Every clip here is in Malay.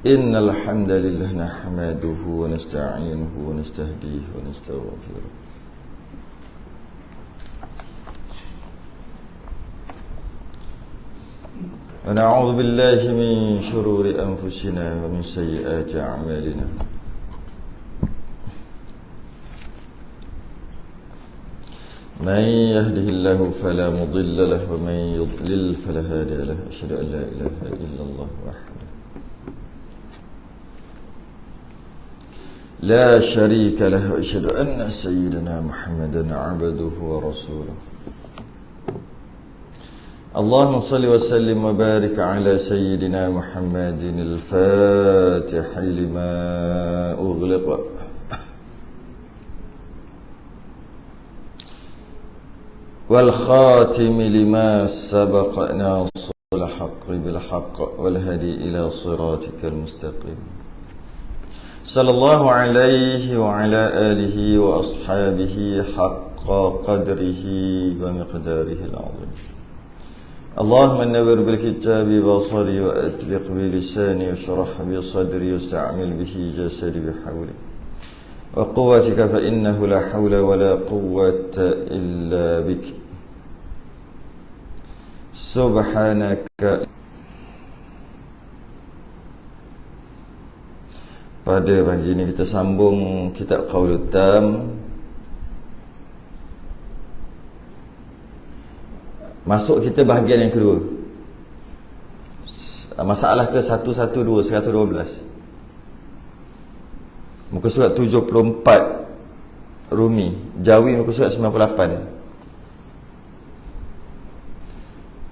إن الحمد لله نحمده ونستعينه ونستهديه ونستغفره ونعوذ بالله من شرور أنفسنا ومن سيئات أعمالنا من يهده الله فلا مضل له ومن يضلل فلا هادي له أشهد أن لا إله إلا الله وحده لا شريك له أشهد أن سيدنا محمدا عبده ورسوله اللهم صل وسلم وبارك على سيدنا محمد الفاتح لما أغلق والخاتم لما سبق ناصر الحق بالحق والهدي إلى صراطك المستقيم صلى الله عليه وعلى آله وأصحابه حق قدره ومقداره العظيم اللهم نور بالكتاب بصري وأطلق بلساني واشرح بصدري واستعمل به جسدي بحولك وقوتك فإنه لا حول ولا قوة إلا بك سبحانك. Pada pagi ini kita sambung kitab Qaulul Tam. Masuk kita bahagian yang kedua. Masalah ke 112, 112. Muka surat 74 Rumi, Jawi muka surat 98.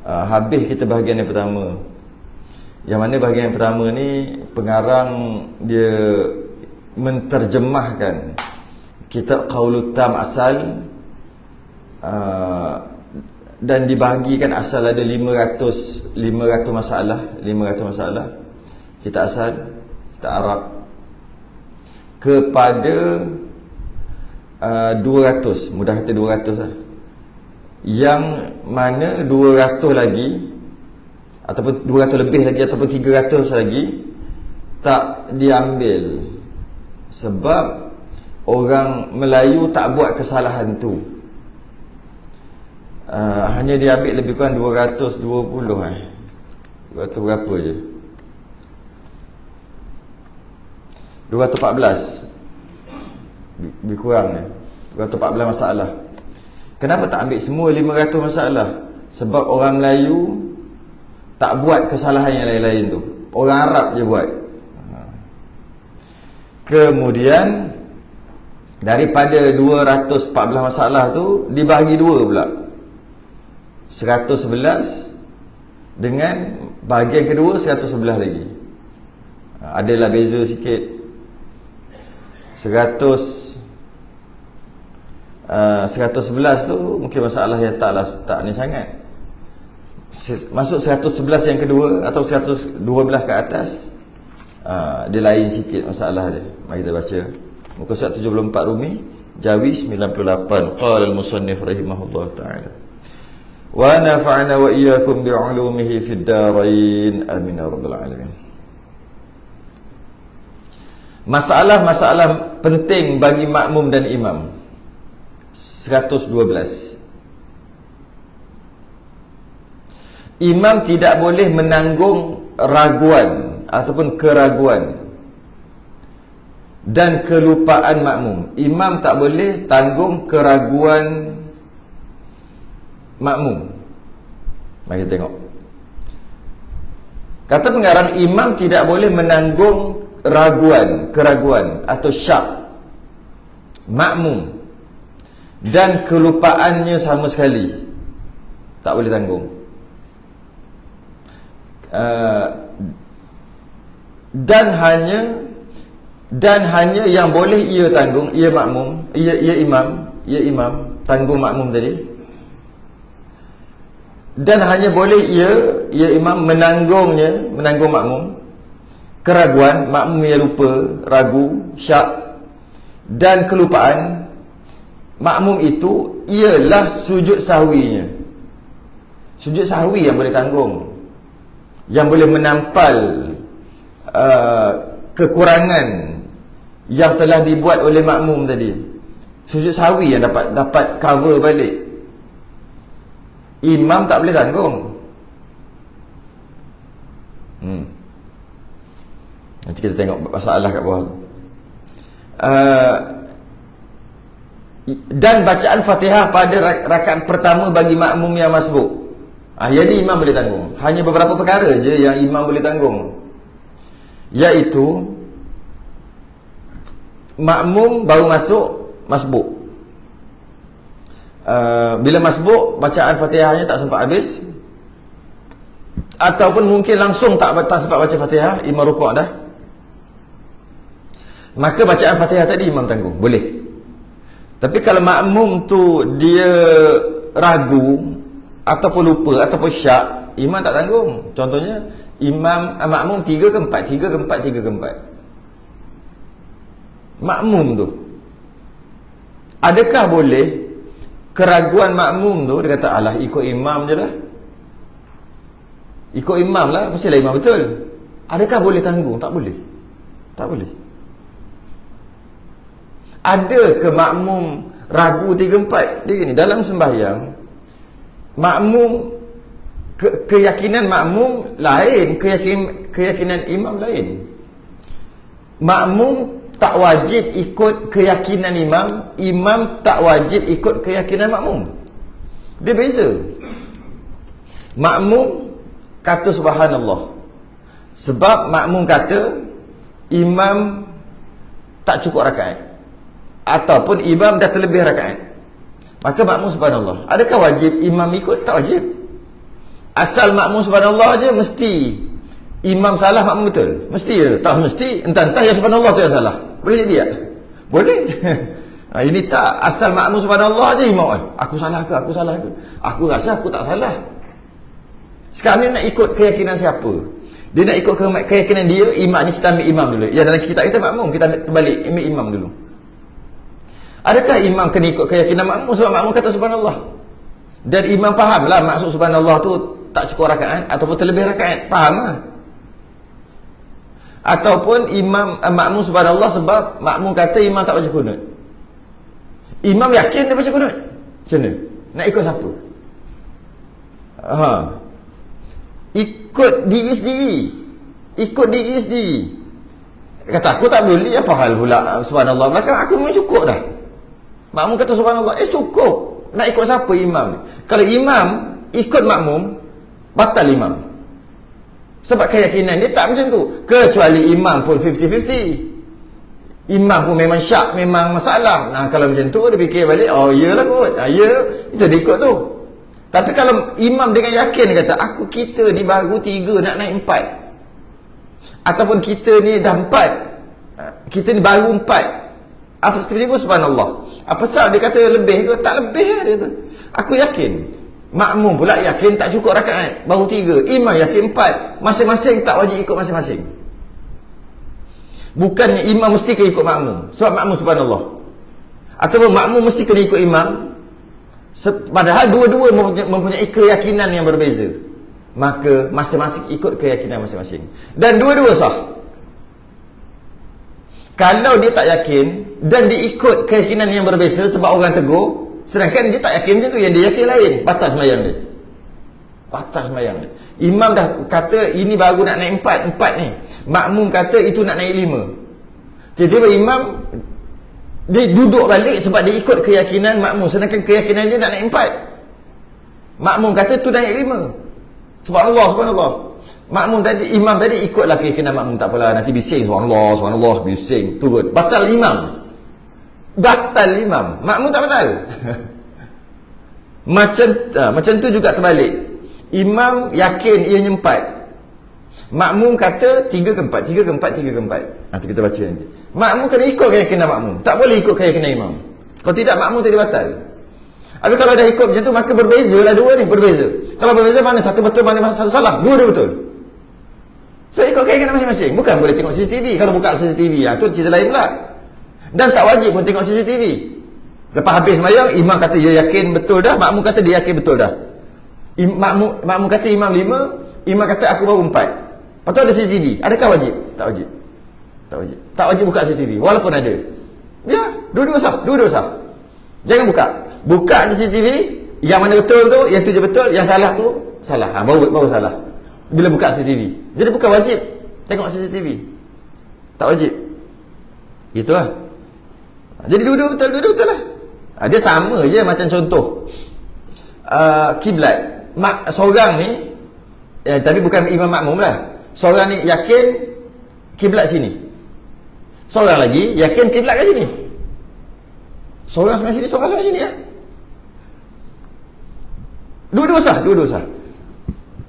Habis kita bahagian yang pertama. Yang mana bahagian yang pertama ni pengarang dia menterjemahkan kitab Qaulul Tam asal, dan dibahagikan asal ada 500 masalah, 500 masalah kitab asal, kitab Arab, kepada 200, mudah kata 200 lah. Yang mana 200 lagi ataupun 200 lebih lagi ataupun 300 lagi tak diambil sebab orang Melayu tak buat kesalahan tu. Hanya diambil lebih kurang 220 200 berapa je, 214 lebih kurang 214 masalah. Kenapa tak ambil semua 500 masalah? Sebab orang Melayu tak buat kesalahan yang lain-lain tu, orang Arab je buat. Kemudian daripada 214 masalah tu dibahagi dua pula, 111 dengan bahagian kedua 111 lagi. Adalah beza sikit. 111 tu mungkin masalah yang tak ni sangat. Masuk 111 yang kedua atau 112 ke atas, dia lain sikit masalah dia. Mari kita baca muka surat 74 Rumi, Jawi 98. Qala al-musannif rahimahullah ta'ala wa nafa'na wa iyyakum bi'ulumihi fid darain amin ya rabbal alamin. Masalah-masalah penting bagi makmum dan imam, 112. Imam tidak boleh menanggung raguan ataupun keraguan dan kelupaan makmum. Imam tak boleh tanggung keraguan makmum. Mari kita tengok. Kata pengarang, imam tidak boleh menanggung keraguan atau syak makmum dan kelupaannya sama sekali. Tak boleh tanggung. Dan hanya yang boleh ia tanggung, ia makmum, ia imam tanggung makmum tadi. Dan hanya boleh ia imam menanggung makmum keraguan, makmum yang lupa, ragu, syak dan kelupaan makmum itu ialah sujud sahwinya. Sujud sahwi yang boleh tanggung, yang boleh menampal kekurangan yang telah dibuat oleh makmum tadi. Sujud sahwi yang dapat cover balik. Imam tak boleh tanggung. Nanti kita tengok masalah kat bawah tu. Dan bacaan Fatihah pada rakaat pertama bagi makmum yang masbuk. Yang ni imam boleh tanggung. Hanya beberapa perkara je yang imam boleh tanggung, iaitu makmum baru masuk masbuk. Bila masbuk, bacaan Fatihahnya tak sempat habis, ataupun mungkin langsung tak sempat baca Fatihah, imam rukuk dah, maka bacaan Fatihah tadi imam tanggung, boleh. Tapi kalau makmum tu dia ragu ataupun lupa ataupun syak, imam tak tanggung. Contohnya makmum 3 ke 4, 3 ke 4, 3 ke 4. Makmum tu, adakah boleh keraguan makmum tu, dia kata alah ikut imam je lah, ikut imam lah, mestilah imam betul. Adakah boleh tanggung? Tak boleh. Tak boleh. Ada ke makmum ragu 3-4? Dia gini, dalam sembahyang makmum, keyakinan makmum lain, keyakinan imam lain. Makmum tak wajib ikut keyakinan imam, imam tak wajib ikut keyakinan makmum. Dia beza. Makmum kata subhanallah sebab makmum kata imam tak cukup rakaat, ataupun imam dah terlebih rakaat, maka makmum subhanallah. Adakah wajib imam ikut? Tak wajib. Asal makmum subhanallah je, mesti imam salah makmum betul? Mesti je? Tak mesti. Entah-entah yang subhanallah tu yang salah. Boleh jadi tak? Boleh. Ini tak. Asal makmum subhanallah je, imam aku salah ke? Aku salah ke? Aku rasa aku tak salah. Sekarang ni nak ikut keyakinan siapa? Dia nak ikut keyakinan dia, imam ni, kita ambil imam dulu. Ya, dalam kitab kita makmum, kita ambil terbalik, ambil imam dulu. Adakah imam kena ikut keyakinan makmum sebab makmum kata subhanallah? Dan imam fahamlah maksud subhanallah tu tak cukup rakaat ataupun terlebih rakaat, faham lah. Ataupun makmum subhanallah sebab makmum kata imam tak baca kunut. Imam yakin dia baca kunut. Macam mana? Nak ikut siapa? Ikut diri sendiri. Ikut diri sendiri. Kata aku tak boleh, apa hal pula subhanallah belakang? Aku memang cukup dah. Makmum kata subhanallah, cukup. Nak ikut siapa imam? Kalau imam ikut makmum, batal imam. Sebab keyakinan dia tak macam tu. Kecuali imam pun 50-50. Imam pun memang syak, memang masalah. Nah, kalau macam tu dia fikir balik, oh iyalah kot. Ya, itu dia ikut tu. Tapi kalau imam dengan yakin dia kata, kita ni baru 3 nak naik 4. Ataupun kita ni dah 4. Kita ni baru 4. Apa tiba-tiba subhanallah. Apa sal dia kata lebih ke? Tak lebih lah dia tu. Aku yakin. Makmum pula yakin tak cukup rakaat, baru 3. Imam yakin 4. Masing-masing tak wajib ikut masing-masing. Bukannya imam mesti kena ikut makmum sebab makmum subhanallah, ataupun makmum mesti kena ikut imam padahal dua-dua mempunyai keyakinan yang berbeza. Maka masing-masing ikut keyakinan masing-masing, dan dua-dua sah. Kalau dia tak yakin dan dia ikut keyakinan yang berbeza sebab orang tegur, sedangkan dia tak yakin macam tu, yang dia yakin lain, batal sembahyang dia. Batal sembahyang dia. Imam dah kata ini baru nak naik 4 ni. Makmum kata itu nak naik 5. Tiba-tiba imam dia duduk balik sebab dia ikut keyakinan makmum, sedangkan keyakinan dia nak naik 4. Makmum kata tu naik 5. Subhanallah. Makmum tadi, imam tadi ikutlah keyakinan makmum, tak apalah, nanti bising subhanallah, bising, turun. Batal imam. Makmum tak batal. Macam tu juga terbalik. Imam yakin ianya 4. Makmum kata 3 ke 4, 3 ke 4, 3 ke 4. Nanti kita baca nanti. Makmum kena ikut keyakinan makmum, tak boleh ikut keyakinan imam. Kalau tidak, makmum tadi batal. Tapi kalau dah ikut macam tu, maka berbezalah dua ni, berbeza. Kalau berbeza, mana satu betul, mana satu salah, dua betul. So ikut keyakinan masing-masing. Bukan boleh tengok CCTV. Kalau buka CCTV, tu cerita lain pula. Dan tak wajib pun tengok CCTV. Lepas habis sembahyang, imam kata dia yakin betul dah, makmum kata dia yakin betul dah. Makmum kata imam 5, imam kata aku baru 4. Lepas tu ada CCTV. Adakah wajib? Tak wajib. Tak wajib. Tak wajib buka CCTV walaupun ada. Ya, dua-dua sah, dua-dua sah. Jangan buka. Buka CCTV, yang mana betul tu, yang tu je betul, yang salah tu salah. Baru salah. Bila buka CCTV. Jadi bukan wajib tengok CCTV. Tak wajib. Itulah. Jadi dua-dua betul lah. Dia sama je macam contoh kiblat. Seorang ni tapi bukan imam makmum lah. Seorang ni yakin kiblat sini. Seorang lagi yakin kiblat kat sini. Seorang sebelah sini, seorang sebelah sini ya. Dua-dua sah.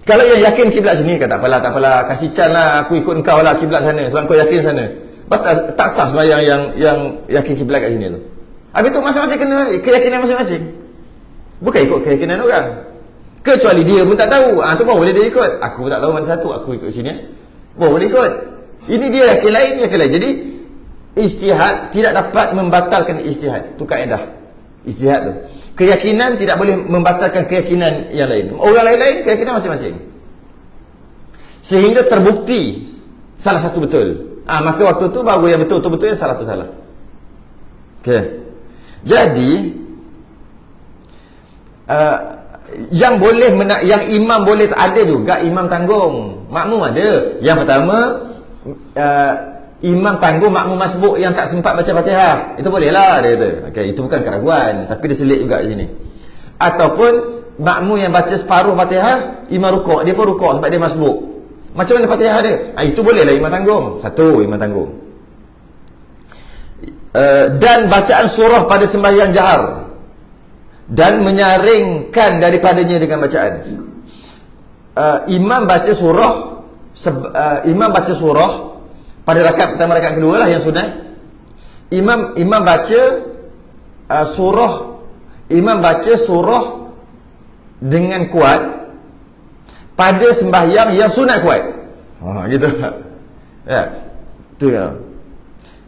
Kalau yang yakin kiblat sini, kata tak apalah, kasih can lah, aku ikut engkau lah kiblat sana sebab kau yakin sana. Tak sah sembahyang yang yakin kiblat kat sini tu. Habis tu masing-masing kena keyakinan masing-masing. Bukan ikut keyakinan orang. Kecuali dia pun tak tahu. Tu baru boleh dia ikut. Aku pun tak tahu mana satu, aku ikut sini. Baru boleh ikut. Ini dia yakin lain, yakin lain. Jadi ijtihad tidak dapat membatalkan ijtihad. Itu kaedah ijtihad tu. Keyakinan tidak boleh membatalkan keyakinan yang lain. Orang lain-lain keyakinan masing-masing. Sehingga terbukti salah satu betul. Maka waktu tu baru yang betul-betul yang salah tu salah. Okey. Jadi yang boleh yang imam boleh ada juga imam tanggung. Makmum ada. Yang pertama imam tanggung makmum masbuk yang tak sempat baca Fatihah. Itu bolehlah dia kata. Okey, itu bukan keraguan, tapi dia selit juga di sini. Ataupun makmum yang baca separuh Fatihah, imam rukuk, dia pun rukuk sebab dia masbuk. Macam mana Fatihah dia? Itu bolehlah imam tanggung. Satu, imam tanggung. Dan bacaan surah pada sembahyang jahar dan menyaringkan daripadanya dengan bacaan. Imam baca surah pada rakaat pertama, rakaat kedua lah yang sunat. Imam baca surah dengan kuat pada sembahyang yang sunat kuat. Gitu. Ya. Tu ya.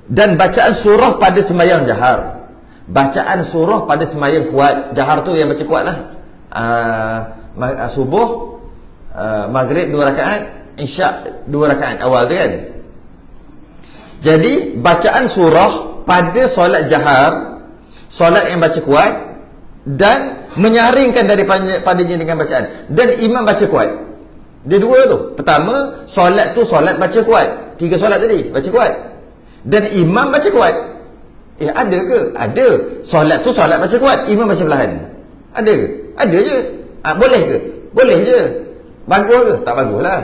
Dan bacaan surah pada sembahyang jahar. Bacaan surah pada sembahyang kuat. Jahar tu yang baca kuat lah. Subuh, maghrib 2 rakaat, isyak 2 rakaat awal tu kan. Jadi bacaan surah pada solat jahar, solat yang baca kuat, dan menyaringkan daripadanya dengan bacaan. Dan imam baca kuat. Dia dua tu. Pertama, solat tu solat baca kuat. 3 solat tadi baca kuat. Dan imam baca kuat. Ada ke? Ada. Solat tu solat baca kuat, imam baca perlahan. Ada ke? Ada je. Boleh ke? Boleh je. Bagus ke? Tak bagus lah.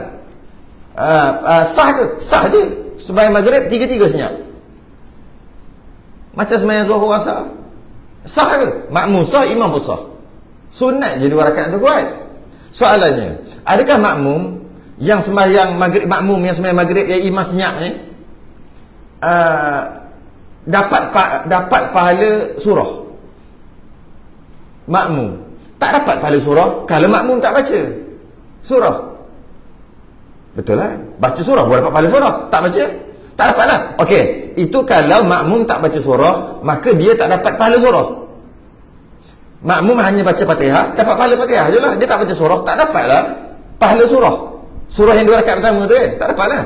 Sah ke? Sah je. Sembahyang maghrib 3-3 senyap. Macam sembahyang zuhur asar. Sah ke? Makmum sah, imam pun sah. Sunat je 2 rakaat tu kuat. Soalannya, adakah makmum yang sembahyang maghrib, makmum yang sembahyang maghrib yang imam senyap ni dapat pahala surah? Makmum tak dapat pahala surah kalau makmum tak baca surah. Betul lah. Baca surah boleh dapat pahala surah. Tak baca, tak dapat lah. Okey, itu kalau makmum tak baca surah, maka dia tak dapat pahala surah. Makmum hanya baca Fatihah, dapat pahala Fatihah je lah. Dia tak baca surah, tak dapat lah pahala surah. Surah yang 2 rakaat pertama tu kan, tak dapat lah.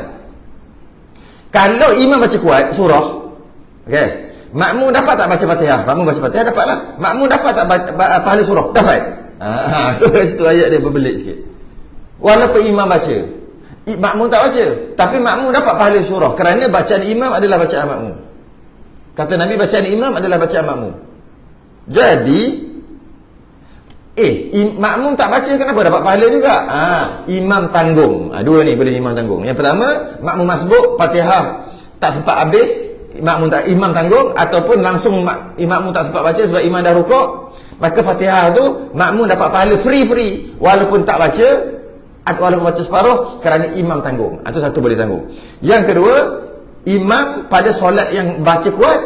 Kalau imam baca kuat surah, okey, makmum dapat tak baca Fatihah? Makmum baca Fatihah, dapat lah. Makmum dapat tak pahala surah? Dapat. Tu situ ayat dia berbelit sikit. Walaupun imam baca, makmum tak baca, tapi makmum dapat pahala surah kerana bacaan imam adalah bacaan makmum. Kata Nabi, bacaan imam adalah bacaan makmum. Jadi makmum tak baca, kenapa dapat pahala juga? Imam tanggung. Dua ni boleh imam tanggung. Yang pertama, makmum masbuk, Fatihah tak sempat habis, imam tanggung, ataupun langsung makmum tak sempat baca sebab imam dah rukuk, maka Fatihah tu makmum dapat pahala free walaupun tak baca, walaupun baca separuh, kerana imam tanggung. Itu satu boleh tanggung. Yang kedua, imam pada solat yang baca kuat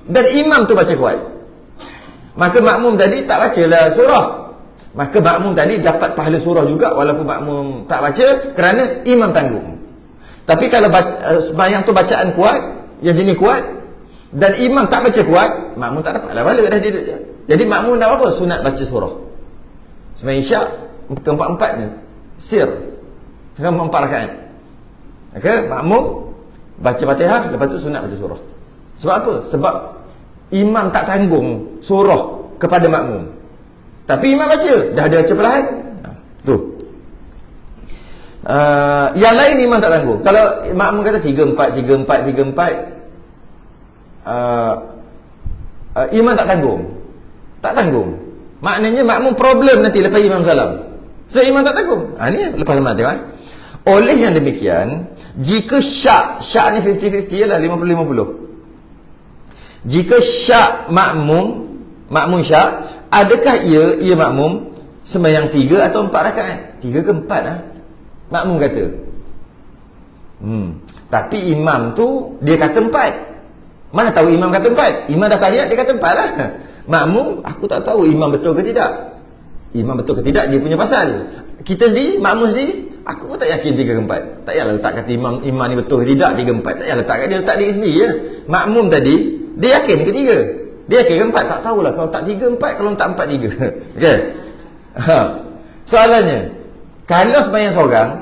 dan imam tu baca kuat, maka makmum tadi tak bacalah surah, maka makmum tadi dapat pahala surah juga walaupun makmum tak baca kerana imam tanggung. Tapi kalau sembahyang tu bacaan kuat, yang jenis kuat, dan imam tak baca kuat, makmum tak dapatlah pahala, dah dia. Jadi makmum dah apa? Sunat baca surah. Sembahyang isyak keempat-empatnya sir, 4 rakaat. Maka makmum baca Fatihah, lepas tu sunat baca surah. Sebab apa? Sebab imam tak tanggung surah kepada makmum, tapi imam baca, dah ada baca perlahan. Tu. Yang lain imam tak tanggung. Kalau makmum kata 3-4 imam tak tanggung. Tak tanggung. Maknanya makmum problem nanti lepas imam salam. So imam tak tanggung. Ni lepas salam tengok. Oleh yang demikian, jika syak ni 50-50 ialah 50-50. Jika syak makmum syak, adakah ia makmum sembahyang 3 atau 4 rakaat? 3 ke 4 lah. Makmum kata. Tapi imam tu dia kata 4. Mana tahu imam kata 4? Imam dah tahiyat dia kata 4 lah. Makmum, aku tak tahu imam betul ke tidak. Imam betul ke tidak, dia punya pasal. Kita sendiri, makmum sendiri, aku pun tak yakin 3 ke 4. Tak payahlah letak kata imam ni betul ke tidak 3 ke 4. Tak payah letak, dia letak diri sendiri ya. Makmum tadi, dia yakin ke 3? Dia yakin ke 4? Tak tahulah. Kalau tak 3, 4. Kalau tak 4, 3. Okay. Soalannya, kalau sembahyang seorang,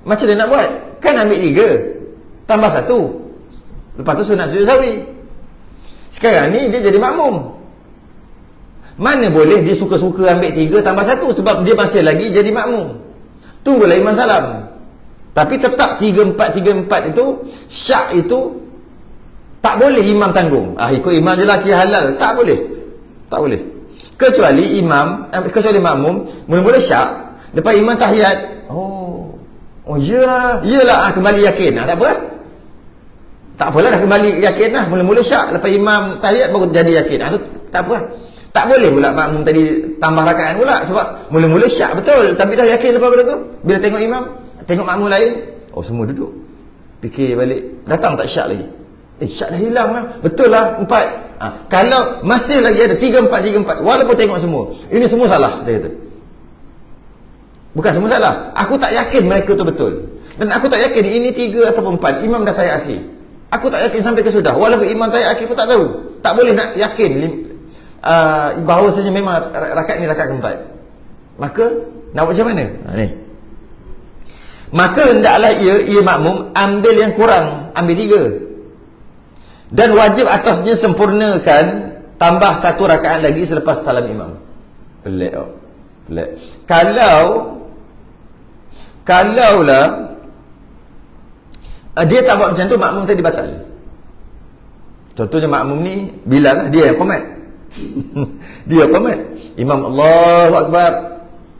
macam mana nak buat? Kan ambil 3 tambah 1, lepas tu sunat sujud sahwi. Sekarang ni dia jadi makmum. Mana boleh dia suka-suka ambil 3 tambah 1, sebab dia masih lagi jadi makmum. Tunggulah imam salam. Tapi tetap 3-4 itu, syak itu tak boleh imam tanggung. Ikut imam je lah, kira halal. Tak boleh. Tak boleh. Kecuali makmum mula-mula syak, lepas imam tahiyat, oh iyalah, kembali yakin. Tak apa. Tak apalah, dah kembali yakin lah. Mula-mula syak, lepas imam tahiyat baru jadi yakin. Tak apa. Tak boleh pula makmum tadi tambah rakaat pula, sebab mula-mula syak betul, tapi dah yakin lepas pada tu. Bila tengok imam, tengok makmum lain, semua duduk. Fikir balik, datang tak syak lagi. Syak dah hilang lah. Betul lah 4. Kalau masih lagi ada 3-4, walaupun tengok semua, ini semua salah, dia kata. Bukan semua salah, aku tak yakin mereka tu betul. Dan aku tak yakin ini 3 ataupun 4. Imam dah tahiyat akhir. Aku tak yakin sampai ke sudah. Walaupun imam tahiyat akhir pun tak tahu. Tak boleh nak yakin bahawasanya memang rakaat ni rakaat keempat. Maka nak buat macam mana? Ni. Maka hendaklah ia makmum ambil yang kurang, ambil 3. Dan wajib atasnya sempurnakan tambah 1 rakaat lagi selepas salam imam. Pelik. Kalaulah dia tak buat macam tu, makmum tadi batal. Contohnya makmum ni Bilal lah, dia yang qomat. Dia qomat. Imam Allahu Akbar,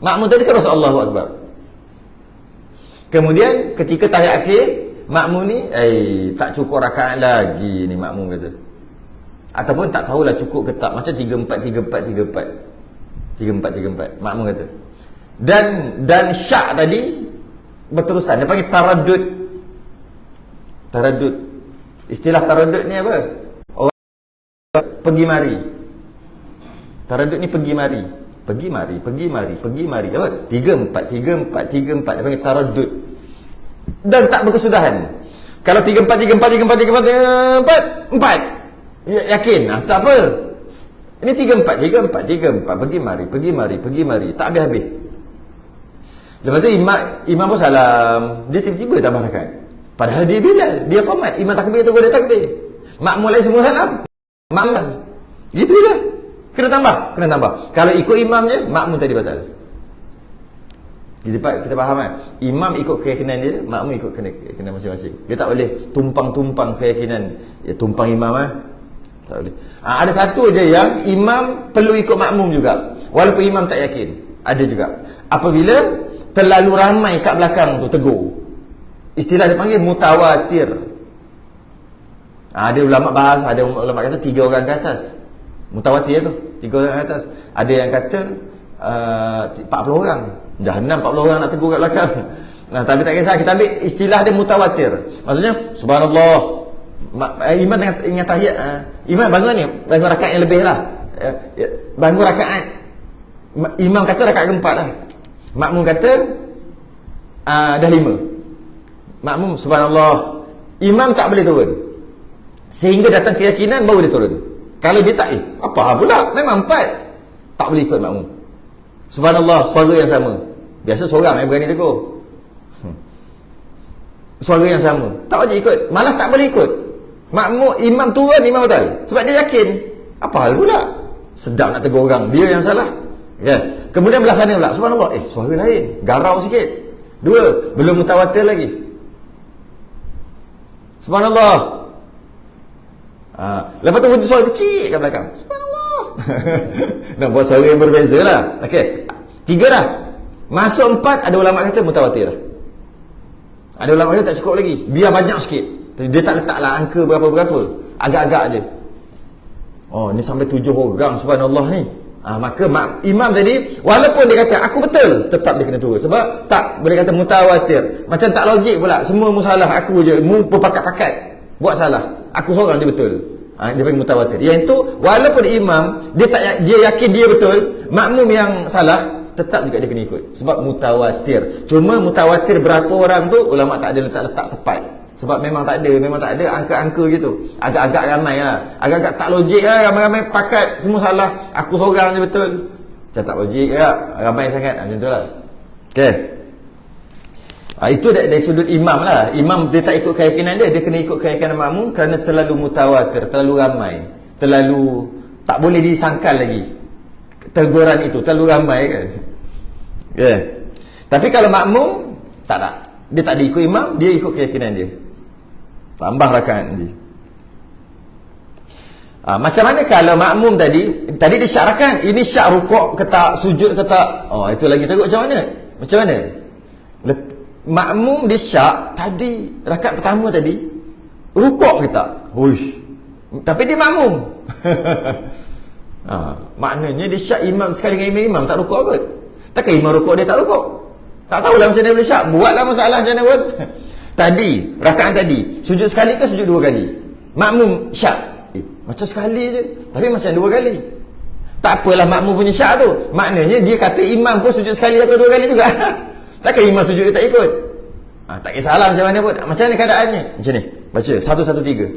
makmum tadi terus Allahu Akbar. Kemudian ketika tahiyat akhir, makmum ni tak cukup rakaat lagi ni, makmum kata. Ataupun tak tahulah cukup ke tak, macam 3-4, makmum kata. Dan syak tadi berterusan, dia panggil taraddud. Istilah taraddud ni apa? Orang pergi mari. Taraddud ni pergi mari. Apa? 3-4. Dia panggil taraddud. Dan tak berkesudahan. Kalau 3-4, 4. Yakin? Tak apa. Ini 3-4. Pergi mari. Tak habis-habis. Lepas tu imam pun salam. Dia tiba-tiba tambah rakaat. Padahal dia Bilal, dia qomat. Imam takbir tu dia takbir. Makmum lain semua salam. Makmum. Gitu je. Kena tambah. Kalau ikut imam je, makmum tadi batal. Kita faham kan? Imam ikut keyakinan dia, makmum ikut keyakinan masing-masing. Dia tak boleh tumpang keyakinan. Tumpang imam tak boleh. Ada satu je yang imam perlu ikut makmum juga, walaupun imam tak yakin. Ada juga. Apabila terlalu ramai kat belakang tu tegur. Istilah dia panggil mutawatir. Ada ulama bahas, ada ulama kata 3 orang ke atas. Mutawatir tu 3 orang ke atas. Ada yang kata 40 orang. Jahannam 40 orang nak tegur kat belakang. Tapi tak kisah, kita ambil istilah dia mutawatir. Maksudnya subhanallah, imam tengah ingat tahiyat, imam bangun rakaat yang lebih lah. Bangun rakaat, imam kata rakaat keempat lah. Makmum kata dah 5. Makmum subhanallah, imam tak boleh turun sehingga datang keyakinan baru dia turun. Kalau dia tak, apa pula, memang 4, tak boleh ikut makmum. Subhanallah, suara yang sama. Biasa seorang yang berani tegur. suara yang sama. Tak wajib ikut. Malah tak boleh ikut. Makmum, imam turun, imam betul. Sebab dia yakin. Apa hal pula? Sedap nak tegur orang. Dia yang salah. Ya. Kemudian belah sana pula. Subhanallah. Suara lain. Garau sikit. 2. Belum mutawatir lagi. Subhanallah. Lepas tu bunyi suara kecil kat belakang. Subhanallah. Nak buat suara yang berbeza lah. Okey. 3 dah. Masuk 4, ada ulama kata mutawatir lah. Ada ulama kata tak cukup lagi. Biar banyak sikit. Dia tak letaklah angka berapa-berapa. Agak-agak je. Oh, ni sampai 7 orang subhanallah ni. Maka imam tadi, walaupun dia kata aku betul, tetap dia kena turun. Sebab tak boleh kata mutawatir. Macam tak logik pula. Semua mu salah, aku je. Mu berpakat-pakat buat salah. Aku seorang dia betul. Dia panggil mutawatir. Yang itu, walaupun imam dia yakin dia betul, makmum yang salah, tetap juga dia kena ikut. Sebab mutawatir. Cuma mutawatir berapa orang tu, ulama tak ada letak-letak tepat. Sebab memang tak ada angka-angka gitu. Agak-agak ramai lah. Agak-agak tak logik lah. Ramai-ramai pakat, semua salah. Aku seorang je betul. Macam tak logik lah. Ramai sangat. Macam tu lah. Okay. Itu dari sudut imam lah. Imam dia tak ikut keyakinan dia. Dia kena ikut keyakinan makmum kerana terlalu mutawatir, terlalu ramai, terlalu tak boleh disangkal lagi teguran itu, terlalu ramai kan. Yeah. Tapi kalau makmum tak nak. Dia tak ada ikut imam, dia ikut keyakinan dia. Tambah rakaat nanti. Macam mana kalau makmum tadi dia syak rakaat, ini syak rukuk ke tak, sujud ke tak? Itu lagi teruk macam mana? Macam mana? Makmum dia syak tadi, rakaat pertama tadi rukuk ke tak? Uish. Tapi dia makmum. Maknanya dia syak imam sekali dengan imam tak rukuk kot. Takkan imam rukuk dia tak rukuk? Tak tahulah macam mana boleh syak. Buatlah masalah macam mana pun. Tadi, rakaat tadi sujud sekali ke sujud 2 kali? Makmum syak. Macam sekali je. Tapi macam 2 kali. Tak apalah makmum punya syak tu. Maknanya dia kata imam pun sujud sekali atau 2 kali juga. Takkan imam sujud dia tak ikut? Tak kisahlah macam mana pun. Macam mana keadaannya? Macam ni. Baca 113.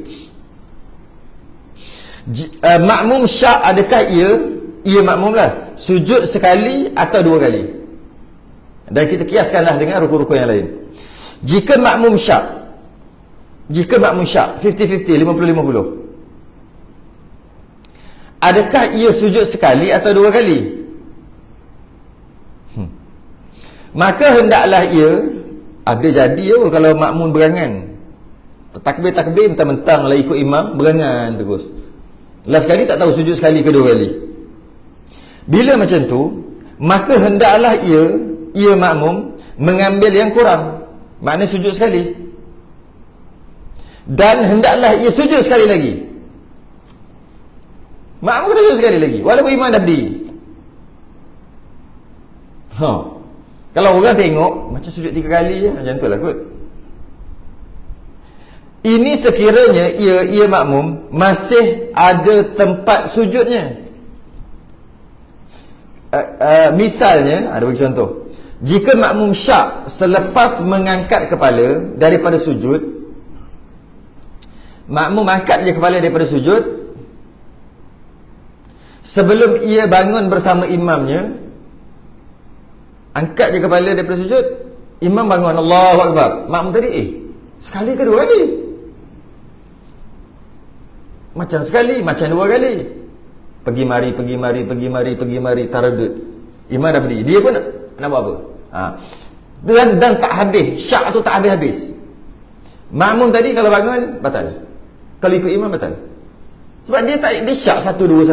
Makmum syak, adakah ia makmum lah sujud sekali atau 2 kali? Dan kita kiaskanlah dengan rukun-rukun yang lain. Jika makmum syak 50-50, 50-50, adakah ia sujud sekali atau 2 kali? Maka hendaklah ia ada jadi kalau makmum berangan. Takbir-takbir mentang-mentang lah ikut imam, berangan terus. Last kali tak tahu sujud sekali ke 2 kali. Bila macam tu, maka hendaklah ia makmum mengambil yang kurang. Maknanya sujud sekali. Dan hendaklah ia sujud sekali lagi. Makmum kena sujud sekali lagi walaupun imam dah berdiri. Kalau orang tengok macam sujud 3 kali je, macam tu lah kot. Ini sekiranya ia makmum masih ada tempat sujudnya. Misalnya, ada bagi contoh. Jika makmum syak selepas mengangkat kepala daripada sujud, makmum angkat je kepala daripada sujud, sebelum ia bangun bersama imamnya, angkat je kepala daripada sujud, imam bangun, Allahu Akbar. Makmum tadi sekali ke 2 kali? Macam sekali, macam 2 kali. Pergi mari, taradud. Imam dah berdiri, dia pun nak buat apa? Dan tak habis, syak tu tak habis-habis. Makmum tadi kalau bangun batal, kalau ikut imam batal. Sebab dia syak 1-2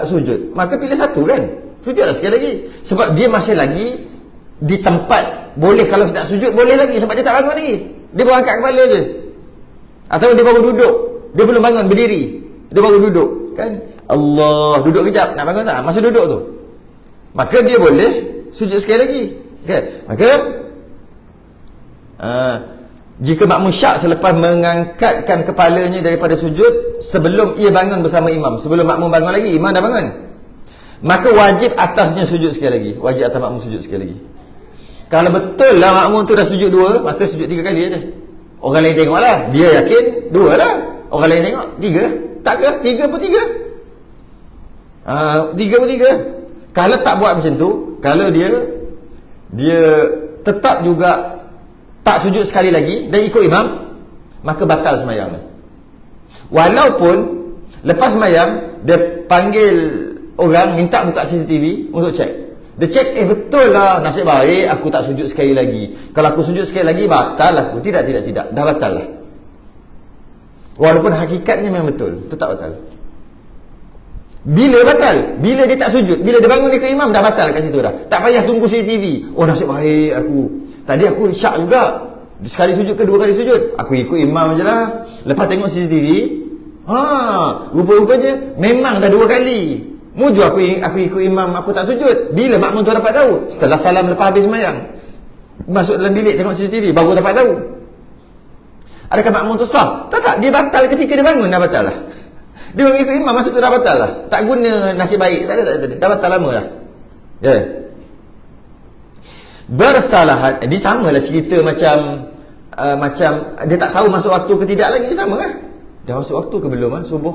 sujud. Maka pilih satu kan, sujudlah sekali lagi. Sebab dia masih lagi di tempat. Boleh kalau nak sujud boleh lagi, sebab dia tak bangun lagi. Dia baru angkat kepala je. Atau dia baru duduk, dia belum bangun berdiri, dia baru duduk kan. Allah, duduk kejap, nak bangun tak? Masa duduk tu, maka dia boleh sujud sekali lagi. Okay. Maka jika makmum syak selepas mengangkatkan kepalanya daripada sujud sebelum ia bangun bersama imam, sebelum makmum bangun lagi, imam dah bangun, maka wajib atasnya sujud sekali lagi. Wajib atas makmum sujud sekali lagi. Kalau betul lah makmum tu dah sujud 2, maka sujud 3 kali aja. Orang lain tengok lah, dia yakin 2 lah. Orang lain tengok 3, tak ke? 3 pun 3. 3 pun 3. Kalau tak buat macam tu, kalau dia tetap juga tak sujud sekali lagi dan ikut imam, maka batal sembahyang. Walaupun lepas sembahyang dia panggil orang minta buka CCTV untuk cek. Dia cek, betul lah, nasib baik aku tak sujud sekali lagi. Kalau aku sujud sekali lagi batal aku. Tidak, dah batal lah. Walaupun hakikatnya memang betul, tetap batal. Bila batal? Bila dia tak sujud. Bila dia bangun ikut imam, dah batal kat situ dah. Tak payah tunggu CCTV. Oh, nasib baik aku. Tadi aku syak juga. Sekali sujud ke 2 kali sujud. Aku ikut imam je lah. Lepas tengok CCTV, rupa-rupanya memang dah 2 kali. Mujur aku ikut imam, aku tak sujud. Bila makmum tu dapat tahu? Setelah salam lepas habis sembahyang. Masuk dalam bilik tengok CCTV, baru dapat tahu. Adakah makmum tu sah? Tak, dia batal ketika dia bangun, dah batal lah. Dia ikut imam, masa tu dah batal lah. Tak guna nasib baik, tak ada. Dah batal lama lah. Ya. Bersalahan, dia samalah cerita macam dia tak tahu masuk waktu ke tidak lagi, sama kan? Dah masuk waktu ke belum subuh?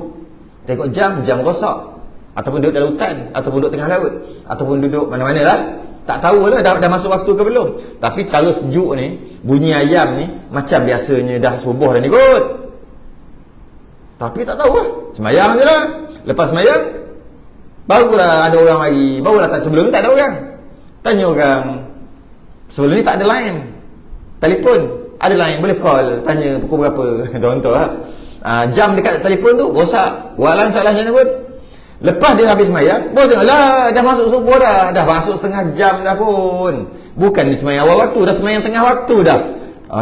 Tengok jam rosak. Ataupun duduk dalam hutan, ataupun duduk tengah laut, ataupun duduk mana-mana lah. Tak tahu lah dah masuk waktu ke belum. Tapi cara sejuk ni, bunyi ayam ni macam biasanya dah subuh dah ni kot. Tapi tak tahu lah. Semayang je lah. Lepas semayang, barulah ada orang mari. Barulah tak, sebelum ni tak ada orang. Tanya orang. Sebelum ni tak ada line. Telefon. Ada line, boleh call. Tanya pukul berapa. Contoh lah. Jam dekat telefon tu rosak. Walang salahnya pun. Lepas dia habis semayang, baru tengok lah, dah masuk subuh dah. Dah masuk setengah jam dah pun. Bukan di semayang awal waktu, dah semayang tengah waktu dah.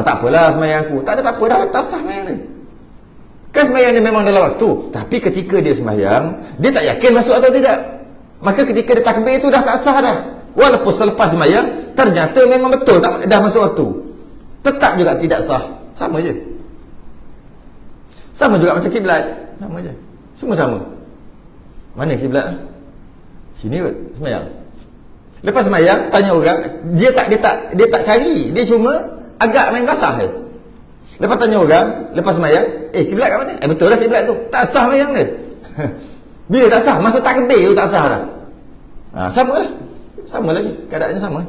Tak apalah semayang aku. Tak ada, tak apa dah, tak sah semayang ni. Kan semayang dia memang dalam waktu. Tapi ketika dia semayang, dia tak yakin masuk atau tidak. Maka ketika dia takbir tu dah tak sah dah. Walaupun selepas semayang, ternyata memang betul dah masuk waktu. Tetap juga tidak sah. Sama je. Sama juga macam kiblat. Sama je. Semua sama. Mana kiblat? Sini kot, semayang. Lepas semayang, tanya orang, dia tak cari, dia cuma agak main basah je. Lepas tanya orang, lepas semayang, kiblat kat mana? Betul lah kiblat tu. Tak sah semayang dia. Bila tak sah? Masa takbir tu tak sah dah. Sama lah. Sama lagi, keadaannya sama.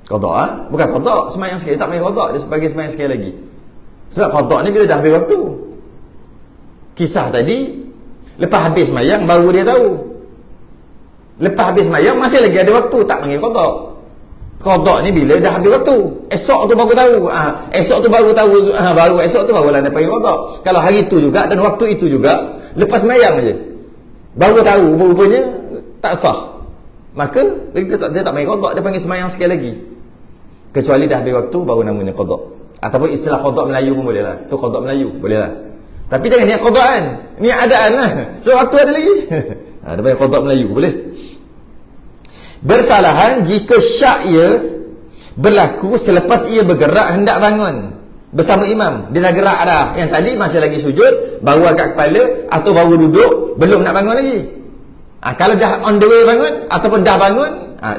Qadha lah. Bukan qadha, semayang sekali. Tak main qadha, dia sebagai semayang sekali lagi. Sebab qadha ni bila dah habis waktu. Kisah tadi, lepas habis semayang baru dia tahu. Lepas habis semayang masih lagi ada waktu, tak panggil qadha. Qadha ni bila dah habis waktu. Esok tu baru tahu. Esok tu baru tahu. Baru esok tu barulah dia panggil qadha. Kalau hari tu juga dan waktu itu juga lepas semayang je, baru tahu rupanya tak sah. Maka dia tak panggil qadha, dia panggil semayang sekali lagi. Kecuali dah habis waktu baru namanya qadha. Ataupun istilah qadha Melayu pun boleh lah. Tu qadha Melayu boleh lah. Tapi jangan niat qadhaan. Niat adaan lah. So waktu ada lagi. Ada banyak qadha Melayu. Boleh. Bersalahan jika syak ia berlaku selepas ia bergerak hendak bangun bersama imam. Dia dah gerak dah. Yang tadi masih lagi sujud, baru angkat kepala atau baru duduk, belum nak bangun lagi. Kalau dah on the way bangun ataupun dah bangun,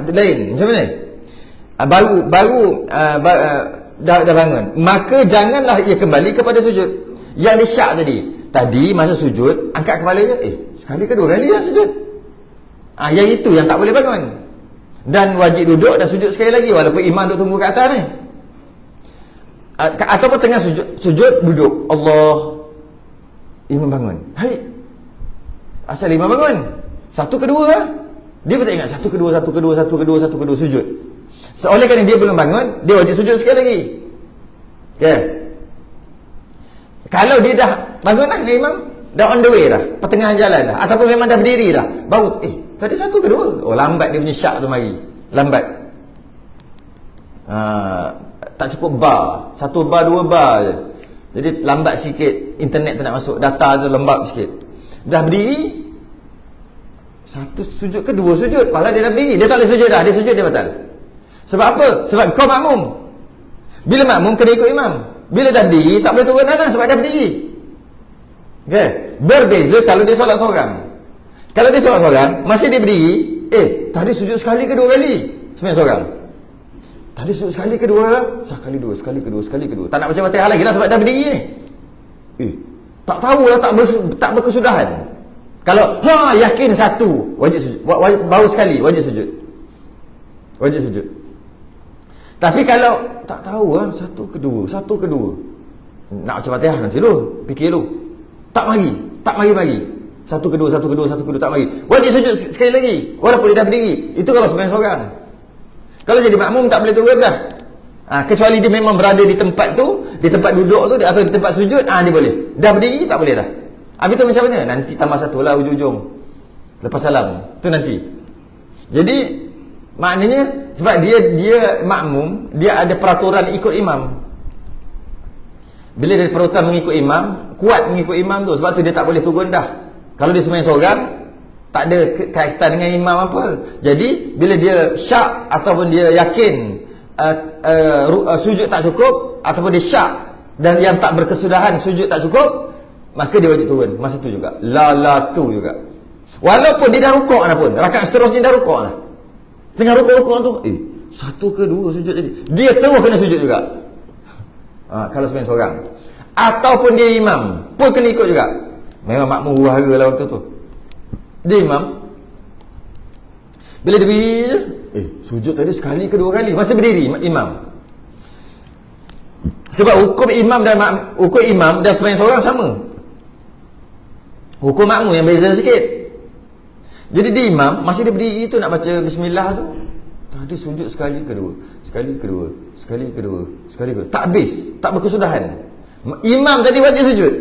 lain. Macam mana? Dah bangun. Maka janganlah ia kembali kepada sujud. Yang dia syak tadi masa sujud angkat kepala je, sekali ke 2 kali lah sujud. Yang itu yang tak boleh bangun. Dan wajib duduk dan sujud sekali lagi walaupun imam duduk tunggu kat atas ni. Ataupun tengah sujud duduk, Allah, imam bangun. Hai, asal imam bangun, 1 ke 2 lah. Dia betul ingat 1 ke 2 sujud. Oleh kerana dia belum bangun, dia wajib sujud sekali lagi. Okay. Kalau dia dah bangun dah, imam dah on the way dah, pertengahan jalan dah, ataupun memang dah berdiri dah, baru tadi 1 ke 2. Lambat dia punya syak tu mari. Lambat. Tak cukup bar. 1 bar 2 bar je. Jadi lambat sikit, internet tu nak masuk, data tu lambat sikit. Dah berdiri 1 sujud ke 2 sujud, padahal dia dah berdiri. Dia tak boleh sujud dah, dia sujud dia batal. Sebab apa? Sebab kau makmum. Bila makmum kena ikut imam. Bila dah berdiri tak boleh turun dah sebab dah berdiri. Okay. Berbeza kalau dia solat seorang. Kalau dia solat seorang, masih dia berdiri, tadi sujud sekali ke 2 kali? Semayang seorang. Tadi sujud sekali ke 2? Sekali ke 2. Tak nak baca Fatihah lagi lah sebab dah berdiri ni. Tak tahulah, tak berkesudahan. Kalau yakin 1, wajib sujud. Baru sekali wajib sujud. Tapi kalau tak tahu satu kedua. Nak baca Fatihah nanti dulu, fikir dulu. Tak mari. Satu kedua, tak mari. Wajib sujud sekali lagi, walaupun dia dah berdiri. Itu kalau sembahyang seorang. Kalau jadi makmum tak boleh turun dah. Kecuali dia memang berada di tempat tu, di tempat duduk tu, atau di tempat sujud, dia boleh. Dah berdiri tak boleh dah. Habis tu macam mana? Nanti tambah satu lah ujung-ujung. Lepas salam. Tu nanti. Jadi maknanya sebab dia makmum, dia ada peraturan ikut imam. Bila dia peraturan mengikut imam, kuat mengikut imam tu, sebab tu dia tak boleh turun dah. Kalau dia sembahyang seorang, tak ada kaitan dengan imam apa. Jadi bila dia syak ataupun dia yakin sujud tak cukup, ataupun dia syak dan yang tak berkesudahan sujud tak cukup, maka dia wajib turun masa tu juga. Tu juga. Walaupun dia dah rukuk dah pun, rakaat seterusnya dah rukuk dah. Tengah rukuk tu, satu ke dua sujud jadi. Dia terus kena sujud juga. Kalau sembahyang seorang. Ataupun dia imam, pun kena ikut juga. Memang makmum huru-hara lah waktu tu. Dia imam. Bila dia berdiri je, sujud tadi sekali ke dua kali, masih berdiri imam. Sebab hukum imam dan sembahyang seorang sama. Hukum makmum yang beza sikit. Jadi dia imam, masih dia berdiri tu nak baca bismillah tu, tadi sujud sekali kedua. Tak habis, tak berkesudahan. Imam tadi wajib sujud,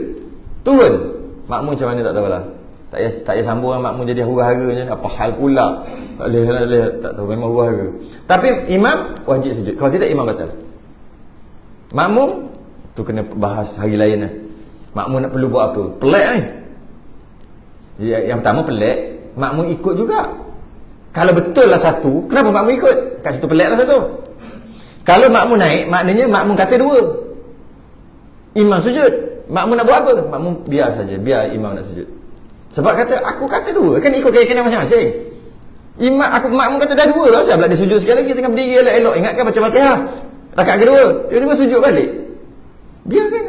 turun. Makmum macam mana tak tahulah. Tak payah sambung dengan makmum jadi huru-hara macam apa hal pula. Tak tahu, memang huru-hara. Tapi imam wajib sujud. Kalau tidak imam batal. Makmum tu kena bahas hari lain lah. Makmum nak perlu buat apa? Pelik ni. Yang pertama pelik, makmum ikut juga. Kalau betul lah satu, kenapa makmum ikut? Kat situ pelik lah satu. Kalau makmum naik, maknanya makmum kata dua. Imam sujud. Makmum nak buat apa? Makmum biar saja, biar imam nak sujud. Sebab aku kata dua, kan ikut keyakinan masing-masing. Makmum kata dah dua, kenapa pula dia sujud sekali lagi tengah berdiri elok-elok, ingatkan baca Fatihah. Rakaat kedua, tiba-tiba sujud balik. Biarkan.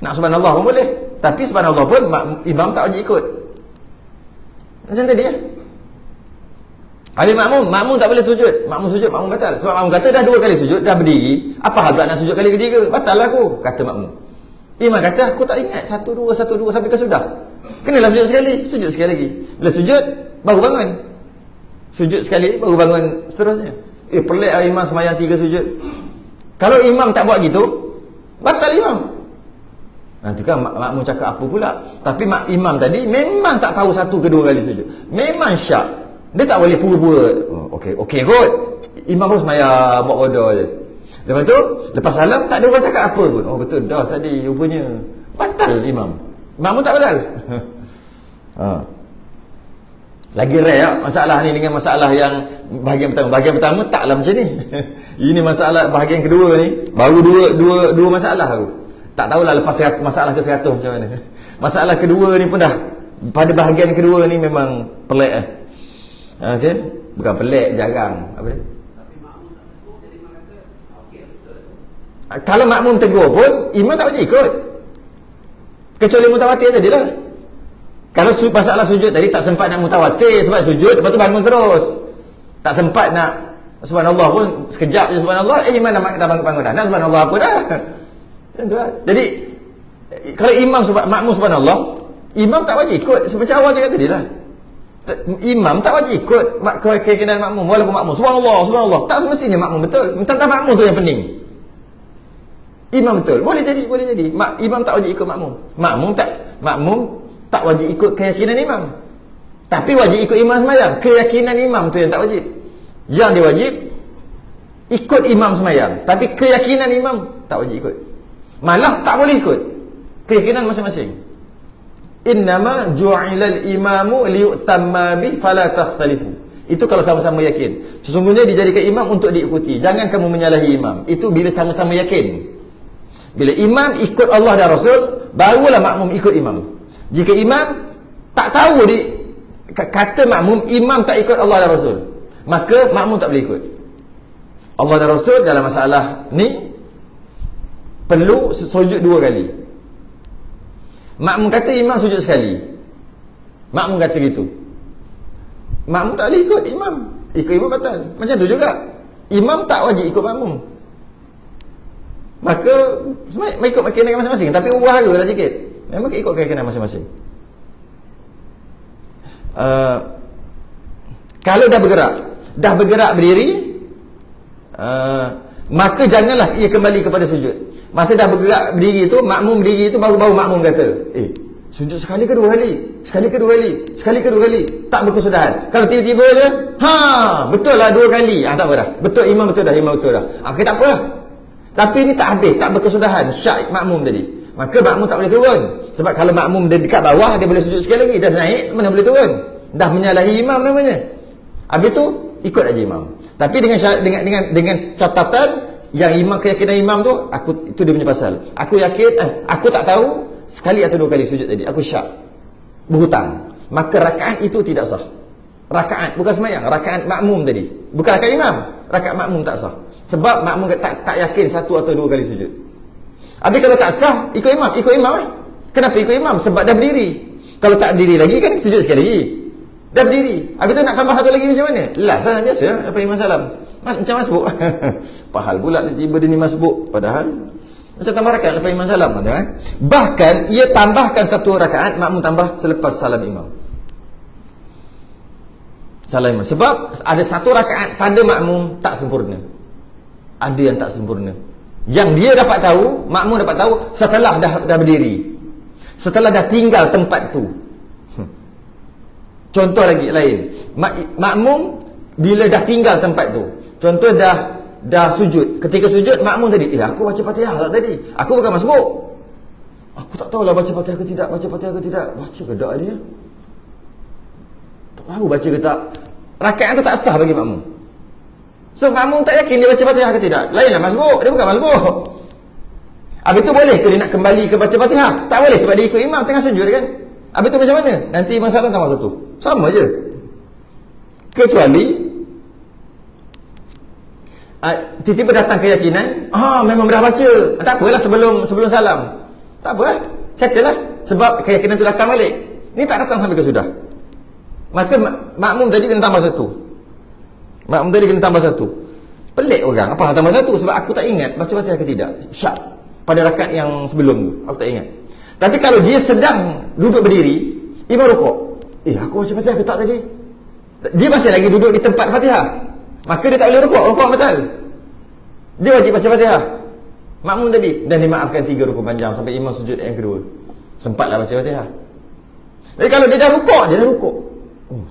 Nak subhanallah pun boleh. Tapi subhanallah pun imam tak wajib ikut. Macam tadi ya. Habis makmum tak boleh sujud. Makmum sujud, makmum batal. Sebab makmum kata dah dua kali sujud, dah berdiri. Apa hal pula nak sujud kali ketiga? Batal lah aku, kata makmum. Imam kata aku tak ingat satu dua sampai ke sudah. Kenalah sujud sekali lagi. Bila sujud baru bangun. Sujud sekali baru bangun seterusnya. Pelik lah imam sembahyang 3 sujud. Kalau imam tak buat gitu, batal imam. Nanti kan makmum cakap apa pula. Tapi imam tadi memang tak tahu satu ke dua kali sujud. Memang syak. Dia tak boleh pura-pura. Okey kot. Imam pun sembahyang buat bodoh je. Lepas tu, lepas salam tak ada orang cakap apa pun. Betul dah tadi rupanya. Batal imam. Makmum tak batal. Lagi rare masalah ni dengan masalah yang bahagian pertama. Bahagian pertama taklah macam ni. Ini masalah bahagian kedua ni, baru dua masalah tu. Tak tahulah lepas masalah ke 100 macam mana. Masalah kedua ni pun dah, pada bahagian kedua ni memang pelik. Okey, bukan pelik, jarang. Apa dia? Kalau makmum tegur pun imam tak wajib ikut, kecuali mutawatir tadilah. Kalau masalah sujud tadi tak sempat nak mutawatir sebab sujud, lepas tu bangun terus, tak sempat nak subhanallah pun sekejap je subhanallah, imam dah bangun dah. Nak subhanallah apa dah. Jadi kalau makmum subhanallah, imam tak wajib ikut. Seperti awal cakap tadilah, imam tak wajib ikut keyakinan makmum. Walaupun makmum subhanallah, tak semestinya makmum betul. Tentang makmum tu yang pening. Imam betul, boleh jadi. Imam tak wajib ikut makmum. Makmum tak wajib ikut keyakinan imam, tapi wajib ikut imam sembahyang. Keyakinan imam tu yang tak wajib. Yang dia wajib ikut imam sembahyang, tapi keyakinan imam tak wajib ikut. Malah tak boleh ikut keyakinan masing-masing. Innama ju'ilal imamu liyutamma bi fala takhtalifu. Itu kalau sama-sama yakin. Sesungguhnya dijadikan imam untuk diikuti. Jangan kamu menyalahi imam. Itu bila sama-sama yakin. Bila imam ikut Allah dan Rasul, barulah makmum ikut imam. Jika imam tak tahu kata makmum, imam tak ikut Allah dan Rasul, maka makmum tak boleh ikut. Allah dan Rasul dalam masalah ni perlu sujud 2 kali. Makmum kata imam sujud sekali, makmum kata gitu, makmum tak boleh ikut imam. Ikut imam batal. Macam tu juga imam tak wajib ikut makmum. Maka ikut keyakinan masing-masing, tapi ubahlah sikit. Memang ikut keyakinan masing-masing. Kalau dah bergerak berdiri, maka janganlah ia kembali kepada sujud. Masa dah bergerak berdiri tu, makmum berdiri tu, baru makmum kata, sujud sekali ke dua kali, tak berkesudahan. Kalau tiba-tiba je, betul lah 2 kali, tak apa dah, betul imam betul dah. Okay, tak apa lah. Tapi ni tak habis, tak berkesudahan syak makmum tadi, maka makmum tak boleh turun. Sebab kalau makmum dia dekat bawah, dia boleh sujud sekali lagi. Dah naik, mana boleh turun? Dah menyalahi imam namanya. Habis tu ikut aja imam. Tapi dengan catatan yang keyakinan imam tu, itu dia punya pasal. Aku yakin, aku tak tahu sekali atau 2 kali sujud tadi, aku syak, berhutang, maka rakaat itu tidak sah. Rakaat bukan sembahyang, rakaat makmum tadi, bukan rakaat imam. Rakaat makmum tak sah, sebab makmum tak yakin 1 atau 2 kali sujud. Habis kalau tak sah, ikut imam lah. Kenapa ikut imam? Sebab dah berdiri. Kalau tak berdiri lagi kan sujud sekali lagi. Dah berdiri, habis tu nak tambah 1 lagi macam mana? Salah biasa lepas imam salam, macam masbuk. Pahal pula tiba dia ni masbuk, padahal macam tambah rakaat lepas imam salam. Bahkan ia tambahkan 1 rakaat, makmum tambah selepas salam imam. Sebab ada 1 rakaat pada makmum tak sempurna. Ada yang tak sempurna, yang dia dapat tahu, makmum dapat tahu setelah dah berdiri, setelah dah tinggal tempat tu. Contoh lagi lain, makmum bila dah tinggal tempat tu, contoh dah sujud. Ketika sujud, makmum tadi, aku baca Fatihah tak tadi? Aku bukan masbuk, aku tak tahulah baca Fatihah ke tidak. Baca ke tak dia? Tak tahu baca ke tak. Rakaat tu tak sah bagi makmum. So makmum tak yakin dia baca Fatihah ke tidak. Lainlah masbuk, dia bukan masbuk. Habis tu boleh ke dia nak kembali ke baca Fatihah? Tak boleh, sebab dia ikut imam tengah sujud kan. Habis tu macam mana? Nanti imam salam tambah 1. Sama je. Kecuali tiba-tiba datang keyakinan, memang dah baca, tak apalah sebelum salam, tak apalah, settle lah. Sebab keyakinan tu datang balik. Ni tak datang sampai ke sudah, maka makmum tadi kena tambah 1. Pelik orang, apa tambah 1? Sebab aku tak ingat baca Fatihah ke tidak, syak pada rakaat yang sebelum tu, aku tak ingat. Tapi kalau dia sedang duduk berdiri, imam rukuk, aku baca Fatihah ke tak tadi, dia masih lagi duduk di tempat Fatihah, maka dia tak boleh rukuk batal. Dia wajib baca Fatihah, makmum tadi, dan dimaafkan 3 rukuk panjang sampai imam sujud yang kedua. Sempatlah baca Fatihah. Jadi kalau dia dah rukuk,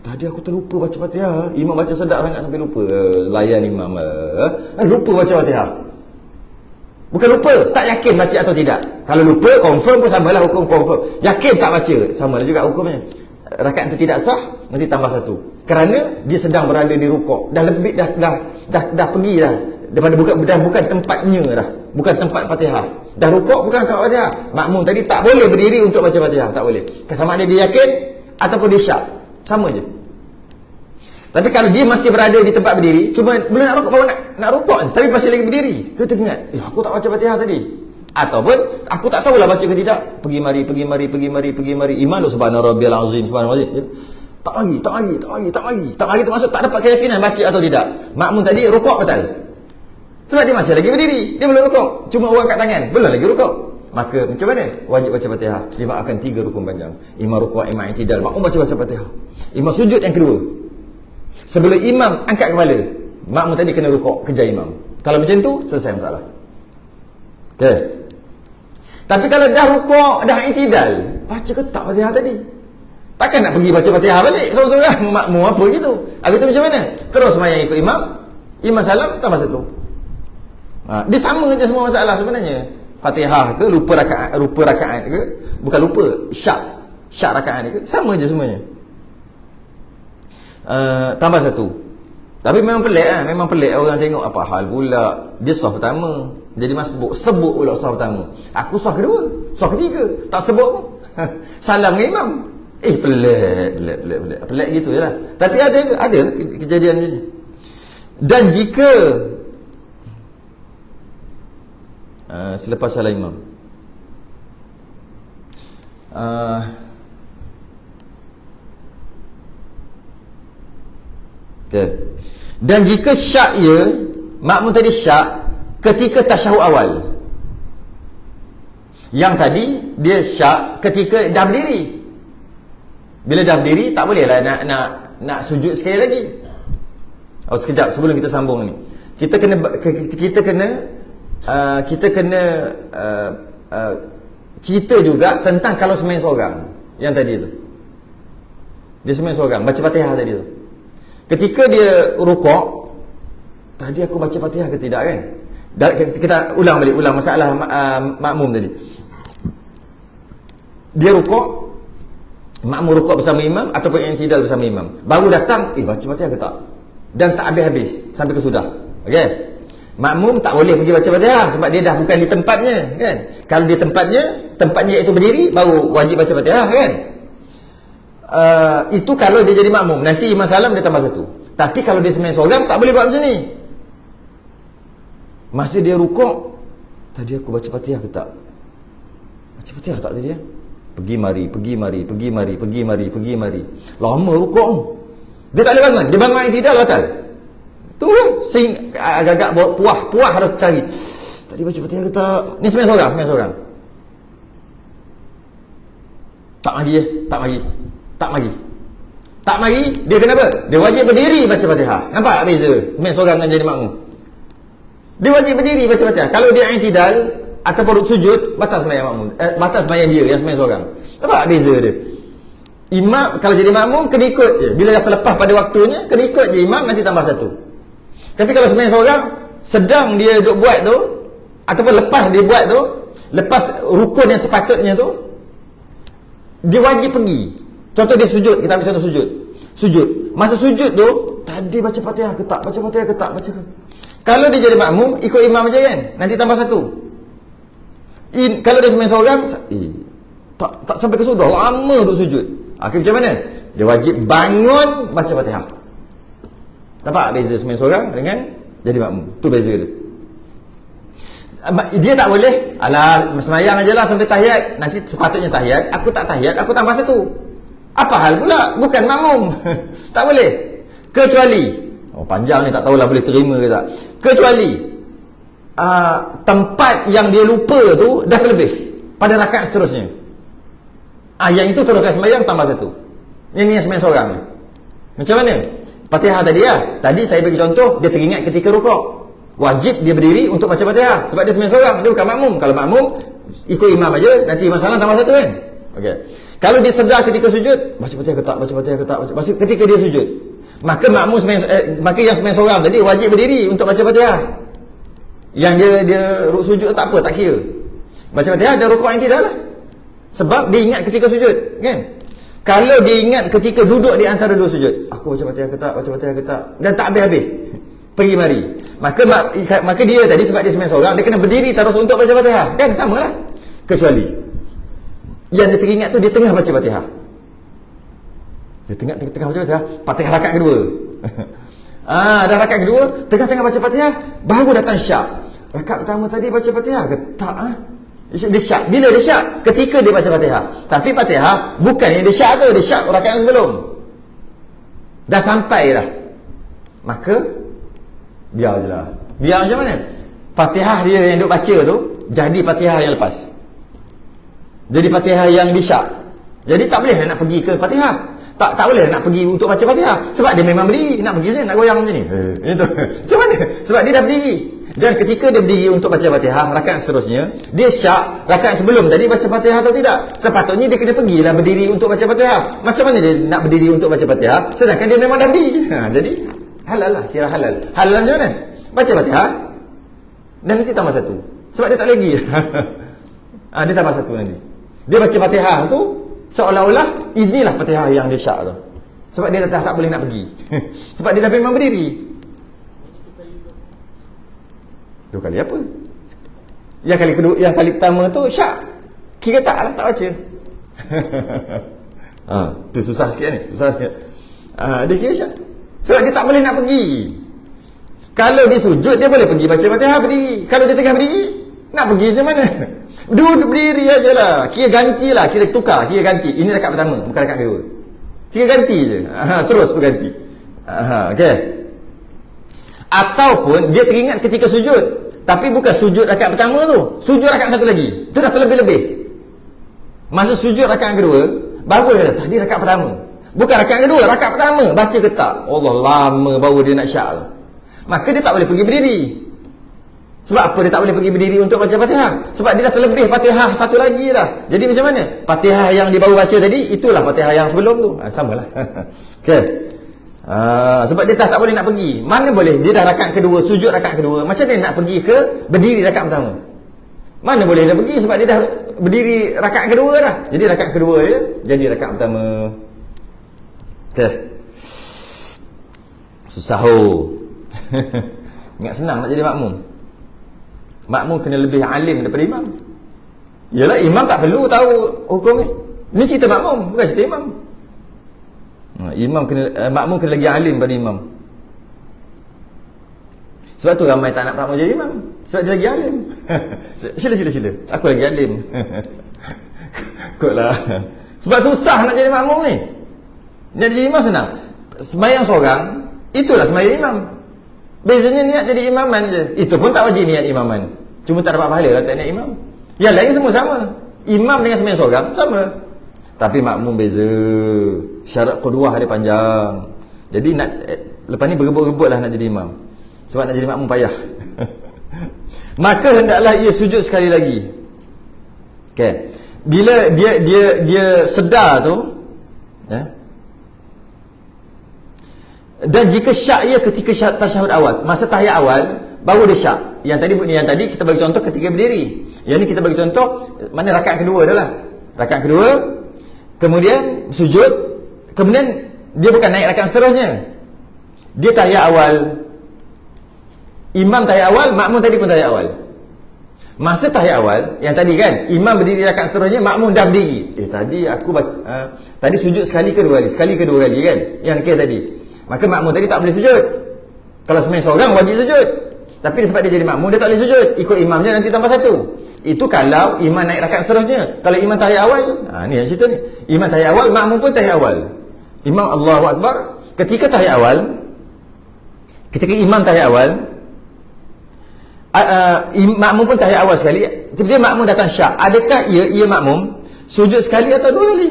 tadi aku terlupa baca Fatihah, imam baca sedap sangat sampai lupa. Layan imam lupa baca Fatihah. Bukan lupa, tak yakin baca atau tidak. Kalau lupa, confirm pun samalah hukum confirm. Yakin tak baca, sama juga hukumnya. Rakaat itu tidak sah, nanti tambah 1. Kerana dia sedang berada di rukuk, dah lebih dah pergi dah, bukan tempatnya dah, bukan tempat Fatihah. Dah rukuk bukan tempat Fatihah. Makmum tadi tak boleh berdiri untuk baca Fatihah, tak boleh. Sama ada dia yakin ataupun dia syak, sama je. Tapi kalau dia masih berada di tempat berdiri, cuma belum nak rukuk, baru nak rukuk, tapi masih lagi berdiri, tu teringat, aku tak baca Fatihah tadi. Ataupun aku tak tahulah baca ke tidak, pergi mari. Imam tu subhana rabbiyal azim, tak lagi tu maksud tak dapat keyakinan baca atau tidak. Makmum tadi rukuk batal, sebab dia masih lagi berdiri, dia belum rukuk, cuma orang kat tangan, belum lagi rukuk. Maka macam mana? Wajib baca Fatihah. Dia akan 3 rukun panjang. Imam rukuk, imam i'tidal, makmum baca Fatihah. Imam sujud yang kedua, sebelum imam angkat kepala, makmum tadi kena rukuk, kejar imam. Kalau macam tu, selesai masalah. Okay. Tapi kalau dah rukuk, dah i'tidal, baca ke tak Fatihah tadi? Takkan nak pergi baca Fatihah balik seorang-seorang, makmum apa gitu. Habis tu macam mana? Terus semayang ikut imam salam tambah 1. Dia sama je semua masalah sebenarnya. Fatihah ke, lupa rakaat ke, bukan lupa, syak rakaat ke, sama je semuanya. Tambah 1. Tapi memang pelik orang tengok, apa hal pula dia sah pertama jadi masbuk, sebut pula sah pertama, aku sah kedua, sah ketiga tak sebut pun. Salam dengan imam, pelik gitu je lah. Tapi ada kejadian ni. Dan jika selepas salam imam, okay. Dan jika syak ia makmum tadi syak ketika tasyahud awal. Yang tadi dia syak ketika dah berdiri. Bila dah berdiri tak bolehlah nak sujud sekali lagi. Sekejap sebelum kita sambung ni. Kita kena cerita juga tentang kalau sembahyang seorang yang tadi tu. Dia sembahyang seorang baca Fatihah tadi tu. Ketika dia rukuk, tadi aku baca Fatihah ke tidak kan? Kita ulang masalah makmum tadi. Dia rukuk, makmum rukuk bersama imam ataupun i'tidal bersama imam. Baru datang, baca Fatihah ke tak? Dan tak habis-habis sampai ke sudah. Okey. Makmum tak boleh pergi baca Fatihah sebab dia dah bukan di tempatnya, kan? Kalau di tempatnya iaitu berdiri, baru wajib baca Fatihah, kan? Itu kalau dia jadi makmum. Nanti Imam Salam dia tambah satu. Tapi kalau dia sembahyang seorang tak boleh buat macam ni. Masa dia rukuk, tadi aku baca Fatihah ke tak? Baca Fatihah tak tadi ya? Pergi mari. Lama rukuk. Dia tak boleh bangun. Dia bangun i'tidal batal. Tu lah. Agak-agak puah harus cari. Tadi baca Fatihah ke tak? Ni sembahyang seorang. Tak mari. Dia kenapa? Dia wajib berdiri baca Fatihah. Nampak beza? Sembahyang seorang dengan jadi makmum. Dia wajib berdiri baca Fatihah. Kalau dia i'tidal ataupun sujud, batal sembahyang makmum. Batal sembahyang dia yang sembahyang seorang. Nampak beza dia? Imam kalau jadi makmum kena ikut je. Bila dah terlepas pada waktunya, kena ikut je imam, nanti tambah satu. Tapi kalau sembahyang seorang, sedang dia duk buat tu ataupun lepas dia buat tu, lepas rukun yang sepatutnya tu, dia wajib pergi. Contoh dia sujud, kita ambil contoh sujud. Masa sujud tu, tadi baca Fatihah ke tak? Kalau dia jadi makmum, ikut imam aja kan? Nanti tambah satu. Kalau dia sembahyang seorang, tak sampai ke sudah, lama duk sujud. Akhirnya macam mana? Dia wajib bangun baca Fatihah. Nampak beza sembahyang seorang dengan jadi makmum? Tu beza dia. Dia tak boleh sembahyang aje lah sampai tahiyat. Nanti sepatutnya tahiyat, aku tak tahiyat, aku tambah satu. Apa hal pula? Bukan makmum. Tak boleh. Kecuali panjang ni tak tahulah boleh terima ke tak. Kecuali tempat yang dia lupa tu dah lebih pada rakaat seterusnya. Yang itu teruskan sembahyang tambah satu. Ini yang sembahyang seorang ni. Macam mana? Fatihah tadi lah. Tadi saya bagi contoh, dia teringat ketika rukuk. Wajib dia berdiri untuk baca Fatihah sebab dia sembahyang seorang, dia bukan makmum. Kalau makmum ikut imam aja, nanti imam salam tambah satu kan. Okey. Kalau dia sedar ketika sujud, baca Fatihah ke tak? Ketika dia sujud, maka makmum maka yang sembahyang seorang tadi wajib berdiri untuk baca Fatihah. Yang dia sujud tak apa, tak kira. Baca Fatihah dan rukuk yang tidak lah. Sebab dia ingat ketika sujud, kan? Kalau dia ingat ketika duduk di antara dua sujud, aku baca Fatihah ke tak, dan tak habis-habis, pergi mari, maka dia tadi sebab dia sembahyang seorang, dia kena berdiri terus untuk baca Fatihah, kan? Samalah. Kecuali yang dia teringat tu dia tengah baca Fatihah. Dia tengah baca Fatihah, Fatihah rakaat kedua. Dah rakaat kedua, tengah-tengah baca Fatihah, baru datang syak. Rakaat pertama tadi baca Fatihah ke tak? Dia syak. Bila dia syak? Ketika dia baca Fatihah. Tapi Fatihah bukan yang dia syak tu, dia syak rakaat yang sebelum. Dah sampai dah. Maka biar je lah. Biar macam mana? Fatihah dia yang duk baca tu jadi Fatihah yang lepas. Jadi Fatihah yang disyak. Jadi tak boleh nak pergi ke Fatihah. Tak boleh nak pergi untuk baca Fatihah sebab dia memang berdiri. Nak pergi nak goyang macam ni. Itu. Macam mana? Sebab dia dah berdiri. Dan ketika dia berdiri untuk baca Fatihah, rakaat seterusnya, dia syak rakaat sebelum tadi baca Fatihah atau tidak. Sepatutnya dia kena pergilah berdiri untuk baca Fatihah. Macam mana dia nak berdiri untuk baca Fatihah sedangkan dia memang dah berdiri? Jadi halal lah, kira halal. Halal macam mana? Baca Fatihah dan nanti tambah satu. Sebab dia tak lagi. Dia tambah satu nanti. Dia baca Fatihah tu seolah-olah inilah Fatihah yang dia syak tu. Sebab dia dah tak boleh nak pergi. Sebab dia dah memang berdiri. Dua kali apa? Yang kali kedua, yang kali pertama tu syak. Kira tak lah, tak baca. Tu susah sikit ni. Dia kira syak. Sebab dia tak boleh nak pergi. Kalau dia sujud, dia boleh pergi baca Fatihah berdiri. Kalau dia tengah berdiri, nak pergi macam mana? Duduk berdiri aja lah. Kira ganti lah, kira tukar, kira ganti. Ini rakaat pertama, bukan rakaat kedua. Kira ganti je. Terus tu ganti. Okey. Ataupun dia teringat ketika sujud, tapi bukan sujud rakaat pertama tu, sujud rakaat satu lagi, itu dah terlebih-lebih. Masa sujud rakaat kedua, baru dia kata, tadi rakaat pertama. Bukan rakaat kedua, rakaat pertama. Baca ke tak? Allah, lama baru dia nak syak tu. Maka dia tak boleh pergi berdiri. Sebab apa dia tak boleh pergi berdiri untuk baca Fatihah? Sebab dia dah terlebih Fatihah satu lagi dah. Jadi macam mana? Fatihah yang dia baru baca tadi, itulah Fatihah yang sebelum tu. Samalah. Okey. Sebab dia tak boleh nak pergi. Mana boleh? Dia dah rakaat kedua, sujud rakaat kedua. Macam mana nak pergi ke berdiri rakaat pertama? Mana boleh dia pergi sebab dia dah berdiri rakaat kedua dah. Jadi rakaat kedua dia jadi rakaat pertama. Okey. Susah ingat senang nak jadi makmum. Makmum kena lebih alim daripada imam. Yalah, imam tak perlu tahu hukum ni. Ni cerita makmum, bukan cerita imam. Makmum kena lagi alim pada imam. Sebab tu ramai tak nak makmum jadi imam. Sebab dia lagi alim. Sila. Aku lagi alim. Kotlah. Sebab susah nak jadi makmum ni. Nak jadi imam senang. Sembahyang seorang, itulah sembahyang imam. Bezanya niat jadi imaman je. Itu pun tak wajib niat imaman. Cuma tak dapat pahala lah tak niat imam. Yang lain semua sama. Imam dengan sembahyang seorang sama. Tapi makmum beza. Syarat qudwah dia panjang. Jadi nak lepas ni berebut-rebut lah nak jadi imam. Sebab nak jadi makmum payah. Maka hendaklah ia sujud sekali lagi. Okay. Bila dia sedar tu, dan jika syak ia ketika tasyahud awal, masa tahiyat awal baru dia syak. Yang tadi kita bagi contoh ketika berdiri. Yang ni kita bagi contoh mana rakaat kedua dah lah. Rakaat kedua, kemudian sujud, kemudian dia bukan naik rakaat seterusnya. Dia tahiyat awal. Imam tahiyat awal, makmum tadi pun tahiyat awal. Masa tahiyat awal, yang tadi kan, imam berdiri rakaat seterusnya, makmum dah berdiri. Tadi aku tadi sujud sekali ke dua kali? Sekali ke dua kali kan? Yang kes tadi. Maka makmum tadi tak boleh sujud. Kalau sembahyang seorang wajib sujud. Tapi sebab dia jadi makmum, dia tak boleh sujud. Ikut imamnya nanti tambah satu. Itu kalau imam naik rakaat seterusnya. Kalau imam tahiyat awal, ni yang cerita ni. Imam tahiyat awal, makmum pun tahiyat awal. Imam Allahu Akbar, ketika tahiyat awal, ketika imam tahiyat awal, makmum pun tahiyat awal sekali. Tiba-tiba makmum datang syak. Adakah ia makmum sujud sekali atau dua kali?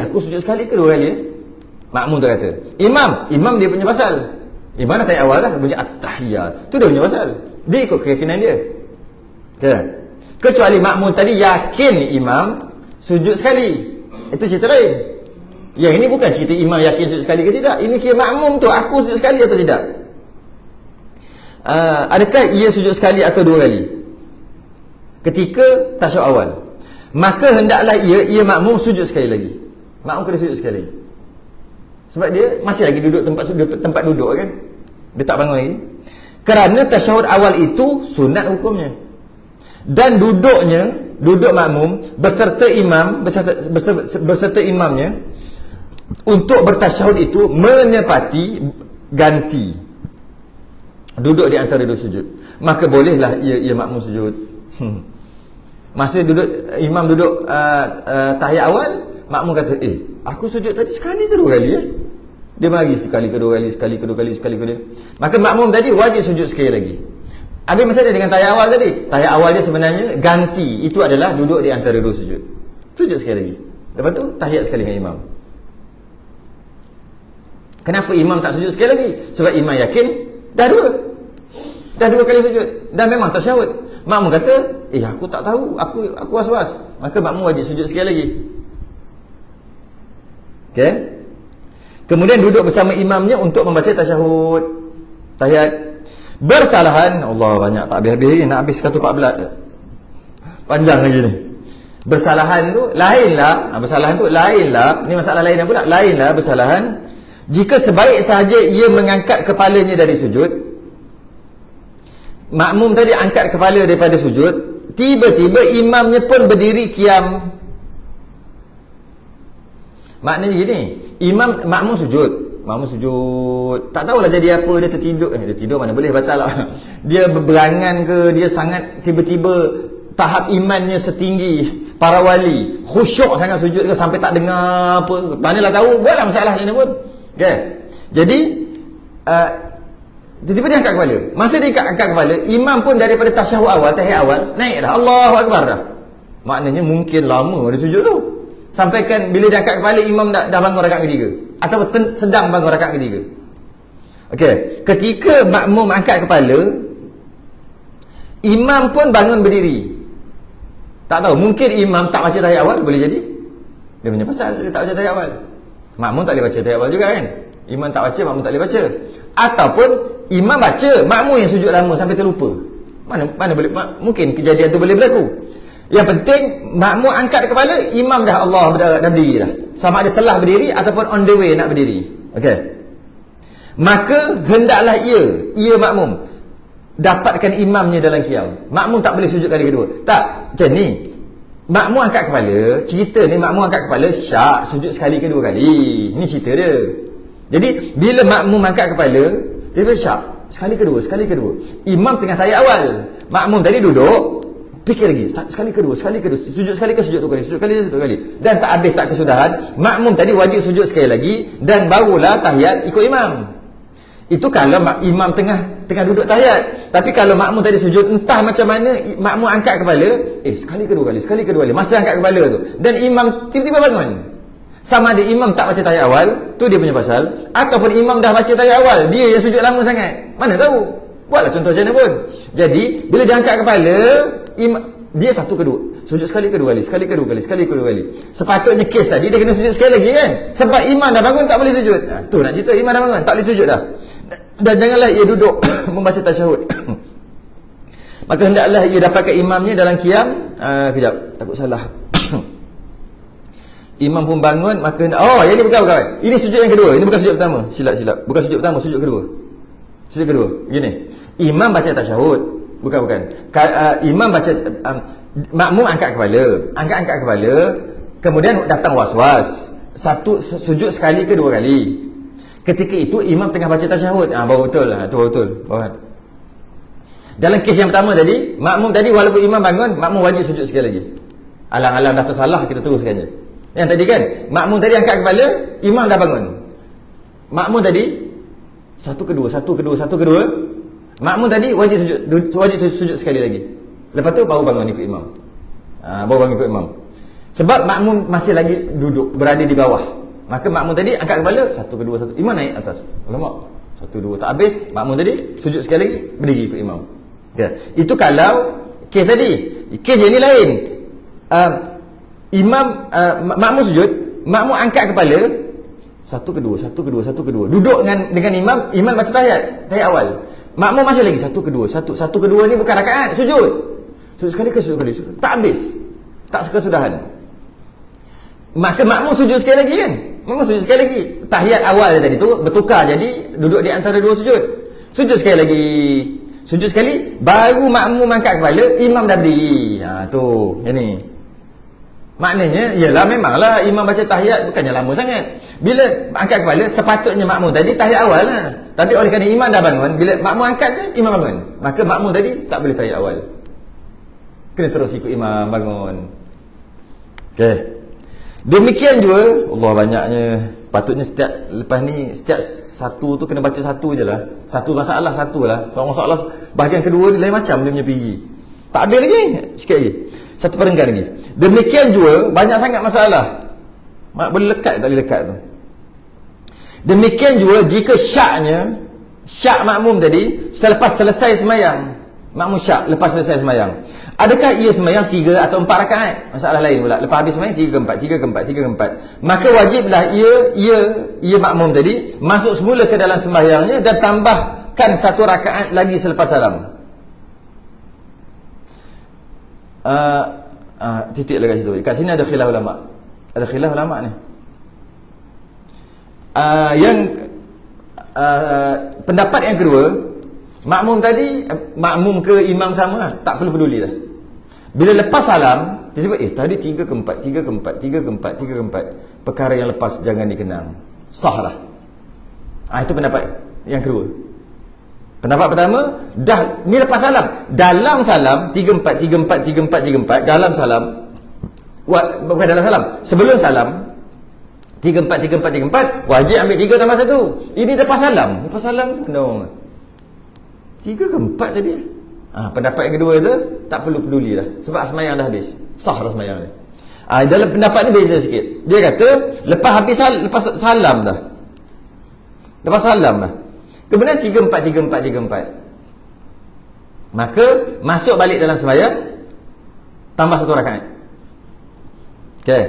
Aku sujud sekali ke dua kali? Makmum tu kata. Imam dia punya pasal. Imam dah tahiyat awal dah, bunyi at-tahiyat. Tu dia punya pasal. Dia ikut keyakinan dia. Okay. Kecuali makmum tadi yakin imam sujud sekali. Itu cerita lain. Yang ini bukan cerita imam yakin sujud sekali ke tidak. Ini kira makmum tu, aku sujud sekali atau tidak. Adakah ia sujud sekali atau dua kali ketika tasyahud awal? Maka hendaklah ia makmum sujud sekali lagi. Makmum kena sujud sekali lagi. Sebab dia masih lagi duduk tempat duduk kan. Dia tak bangun lagi. Kerana tasyahud awal itu sunat hukumnya. Dan duduk makmum beserta imamnya untuk bertasyahud itu menepati ganti duduk di antara dua sujud. Maka bolehlah ia makmum sujud. Masa imam duduk tahiyat awal, makmum kata, aku sujud tadi sekali ke dua kali Dia bagi sekali ke dua kali. Maka makmum tadi wajib sujud sekali lagi. Habis masa dia dengan tahiyat awal tadi. Tahiyat awal dia sebenarnya ganti. Itu adalah duduk di antara dua sujud. Sujud sekali lagi. Lepas tu tahiyat sekali dengan imam. Kenapa imam tak sujud sekali lagi? Sebab imam yakin dah dua kali sujud. Dan memang tasyahud. Makmum kata, aku tak tahu, aku was-was. Maka makmum wajib sujud sekali lagi. Okay. Kemudian duduk bersama imamnya untuk membaca tasyahud, tahiyat. Bersalahan, Allah banyak tak habis-habis, nak habis 114. Panjang lagi ni. Bersalahan tu lainlah, ni masalah lain pula. Lainlah bersalahan jika sebaik sahaja ia mengangkat kepalanya dari sujud. Makmum tadi angkat kepala daripada sujud, tiba-tiba imamnya pun berdiri qiyam. Maknanya gini, makmum sujud, tak tahulah jadi apa, dia tertidur. Dia tidur mana boleh, batal lah. Dia berangan ke, dia sangat tiba-tiba tahap imannya setinggi para wali, khusyuk sangat sujud ke sampai tak dengar apa. Manalah tahu, buatlah masalah macam mana pun. Okay. Jadi Tiba-tiba dia angkat kepala. Masa dia angkat kepala, imam pun daripada tasyahud awal, tahiyat awal, naik dah, Allahu Akbar dah. Maknanya mungkin lama dia sujud tu. Sampaikan bila dia angkat kepala, imam dah bangun rakaat ketiga. Atau sedang bangun rakaat ketiga. Okey, ketika makmum angkat kepala, imam pun bangun berdiri. Tak tahu, mungkin imam tak baca tahiyat awal, boleh jadi. Dia punya pasal, dia tak baca tahiyat awal. Makmum tak boleh baca tahiyat awal juga kan. Imam tak baca, makmum tak boleh baca. Ataupun imam baca, makmum yang sujud lama sampai terlupa. Mana boleh, mungkin kejadian tu boleh berlaku. Yang penting makmum angkat kepala, imam dah Allah dah berdiri dah. Sama ada telah berdiri ataupun on the way nak berdiri. Okey. Maka hendaklah ia makmum dapatkan imamnya dalam qiyam. Makmum tak boleh sujud kali kedua. Tak, macam ni. Makmum angkat kepala, cerita ni makmum angkat kepala, syak sujud sekali ke dua kali. Ini cerita dia. Jadi bila makmum angkat kepala, dia syak sekali kedua. Imam tengah tahiyat awal. Makmum tadi duduk, fikir lagi, sekali kedua, sujud sekali ke sujud dua kali. Dan tak habis tak kesudahan, makmum tadi wajib sujud sekali lagi dan barulah tahiyat ikut imam. Itu kalau imam tengah duduk tahiyat. Tapi kalau makmum tadi sujud, entah macam mana makmum angkat kepala, sekali ke dua kali, masa angkat kepala tu, dan imam tiba-tiba bangun. Sama ada imam tak baca tahiyat awal, tu dia punya pasal, ataupun imam dah baca tahiyat awal, dia yang sujud lama sangat. Mana tahu? Buatlah contoh macam mana pun. Jadi bila dia angkat kepala, dia satu ke dua, sujud sekali ke dua kali. Sepatutnya kes tadi dia kena sujud sekali lagi kan, sebab imam dah bangun tak boleh sujud. Tu nak cerita, imam dah bangun tak boleh sujud dah. Dan janganlah ia duduk membaca tasyahud. Maka hendaklah ia dapatkan imamnya dalam qiyam. Kejap, takut salah. Imam pun bangun, maka yang ini bukan. Ini sujud yang kedua. Ini bukan sujud pertama. Silap. Bukan sujud pertama, sujud kedua. Begini. Imam baca tasyahud. Bukan. Imam baca, makmum angkat kepala. Angkat kepala. Kemudian datang was-was. Sujud sekali ke dua kali. Ketika itu imam tengah baca tasyahud. Baru betul lah. Itu betul. Dalam kes yang pertama tadi, makmum tadi walaupun imam bangun, makmum wajib sujud sekali lagi. Alang-alang dah tersalah, kita teruskan je. Yang tadi kan, makmum tadi angkat kepala, imam dah bangun. Makmum tadi satu kedua. Makmum tadi wajib sujud sekali lagi. Lepas tu baru bangun ikut imam. Sebab makmum masih lagi duduk, berada di bawah. Maka makmum tadi angkat kepala, satu kedua, imam naik atas. Alamak, satu dua tak habis, makmum tadi sujud sekali lagi, berdiri ikut imam. Itu kalau kes tadi. Kes yang ni lain. Makmum sujud, makmum angkat kepala, satu kedua. Duduk dengan imam baca tahiyat awal. Makmum masih lagi satu kedua ni bukan rakaat, sujud sekali ke sujud kali, tak habis, tak kesudahan. Maka makmum sujud sekali lagi kan. Tahiyat awal tadi tu bertukar jadi duduk di antara dua sujud. Sujud sekali, baru makmum angkat kepala, imam dah berdiri. Tu, yang ni. Maknanya, ialah memanglah imam baca tahiyat bukannya lama sangat. Bila angkat kepala, sepatutnya makmum tadi tahiyat awal lah. Tapi oleh kerana imam dah bangun, bila makmum angkat je, imam bangun. Maka makmum tadi tak boleh tahiyat awal. Kena terus ikut imam bangun. Okey. Demikian juga, Allah banyaknya. Patutnya setiap satu tu kena baca satu je lah. Satu masalah satu lah. Kalau masalah bahagian kedua ni lain macam dia punya pergi. Tak habis lagi, sikit lagi. Satu perenggan lagi. Demikian juga banyak sangat masalah. Boleh lekat tak boleh lekat tu. Demikian juga jika syak makmum tadi selepas selesai semayang. Makmum syak lepas selesai semayang. Adakah ia semayang 3 atau 4 rakaat? Masalah lain pula. Lepas habis semayang 3 ke 4. Maka wajiblah ia makmum tadi masuk semula ke dalam semayangnya dan tambahkan 1 rakaat lagi selepas salam. Titik lagi situ. Kat sini ada khilaf ulama. Ni. Pendapat yang kedua, makmum tadi, makmum ke imam sama lah, tak perlu peduli dah. Bila lepas salam, tiba-tiba tadi 3 ke 4. Perkara yang lepas jangan dikenang. Sah lah. Itu pendapat yang kedua. Pendapat pertama, ni lepas salam. Dalam salam 3 4 dalam salam. Bukan dalam salam, sebelum salam 3 4 wajib ambil 3 tambah 1. Ini lepas salam. Lepas salam tu no. 3 ke 4 tadi. Pendapat yang kedua tu tak perlu peduli dah, sebab sembahyang dah habis, sah dah sembahyang dia. Dalam pendapat ni beza sikit. Dia kata lepas salam dah. Lepas salam dah. Kemudian 3-4. Maka masuk balik dalam sembahyang, tambah 1 rakaat. Okey.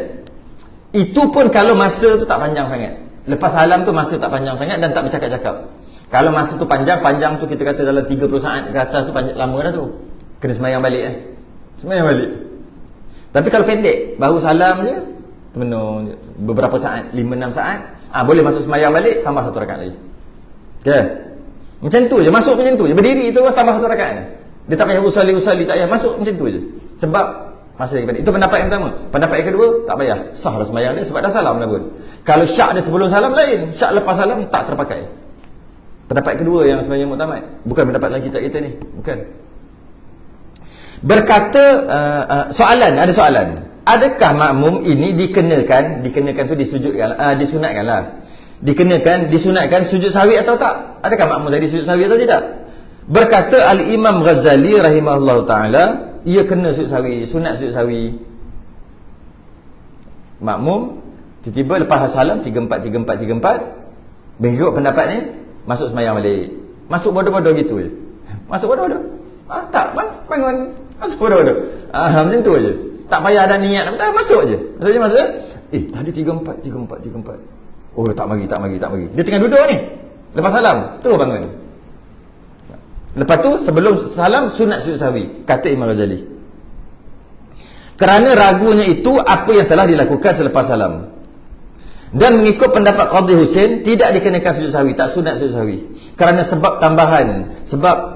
Itu pun kalau masa tu tak panjang sangat. Lepas salam tu masa tak panjang sangat dan tak bercakap-cakap. Kalau masa tu panjang tu kita kata dalam 30 saat ke atas tu panjang, lama dah tu. Kena sembahyang balik kan. Sembahyang balik. Tapi kalau pendek, baru salam je, penuh beberapa saat, 5-6 saat, boleh masuk sembahyang balik, tambah 1 rakaat lagi. Okey. Macam tu je, masuk macam tu je. Berdiri tu tambah 1 rakaat. Dia tak payah usalli tak payah, masuk macam tu je. Sebab masa lagi pendek. Itu pendapat yang pertama. Pendapat yang kedua, tak payah. Sah dah sembahyang dia sebab dah salam dah pun. Kalau syak dia sebelum salam lain, syak lepas salam tak terpakai. Pendapat kedua yang sebenarnya muktamad, bukan pendapat dalam kitab kita ni, bukan. Berkata ada soalan. Adakah makmum ini dikenakan tu disunatkan sujud sahwi atau tak? Adakah makmum tadi sujud sahwi atau tidak? Berkata Al-Imam Ghazali rahimahullah taala, ia kena sujud sahwi, sunat sujud sahwi. Makmum tiba-tiba lepas salam 3-4 mengikut pendapat ni masuk sembahyang balik. Masuk bodoh-bodoh gitu je. Masuk bodoh-bodoh. Tak bangun. Masuk bodoh-bodoh. Macam tu je. Tak payah ada niat apa, masuk je. Maksudnya tadi 3-4. Oh, tak mari. Dia tengah duduk ni. Lepas salam, terus bangun. Lepas tu sebelum salam sunat sujud sahwi, kata Imam Ghazali. Kerana ragunya itu apa yang telah dilakukan selepas salam. Dan mengikut pendapat Qadhi Husain, tidak dikenakan sujud sahwi, tak sunat sujud sahwi. Kerana sebab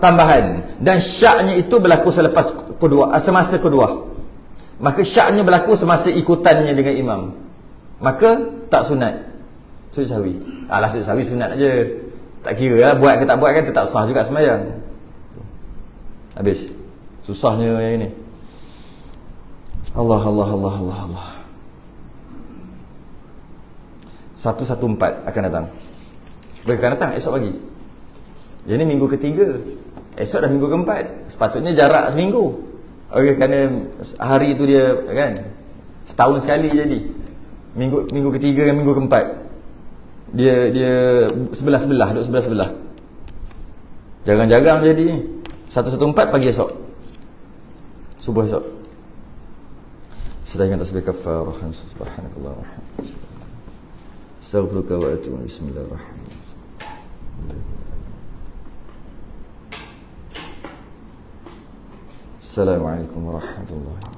tambahan dan syaknya itu berlaku semasa kedua. Maka syaknya berlaku semasa ikutannya dengan imam. Maka tak sunat sujud sahwi. Sujud sahwi sunat aja. Tak kira lah buat ke tak buat kan, tetap sah juga sembahyang. Habis. Susahnya yang ini. Allah. 114 akan datang. Akan datang esok pagi. Yang ni minggu ketiga. Esok dah minggu keempat. Sepatutnya jarak seminggu. Kerana hari tu dia kan setahun sekali jadi. Minggu ketiga dan minggu keempat. Dia sebelah-sebelah, duduk sebelah-sebelah. Jarang-jarang jadi. 114 pagi esok. Subuh esok. Sudah ingat tasbih kafarah. Subhanakallah wa bihamdika. Astaghfiruka wa atubu ilaik. Bismillahirrahmanirrahim. Assalamualaikum warahmatullahi wabarakatuh.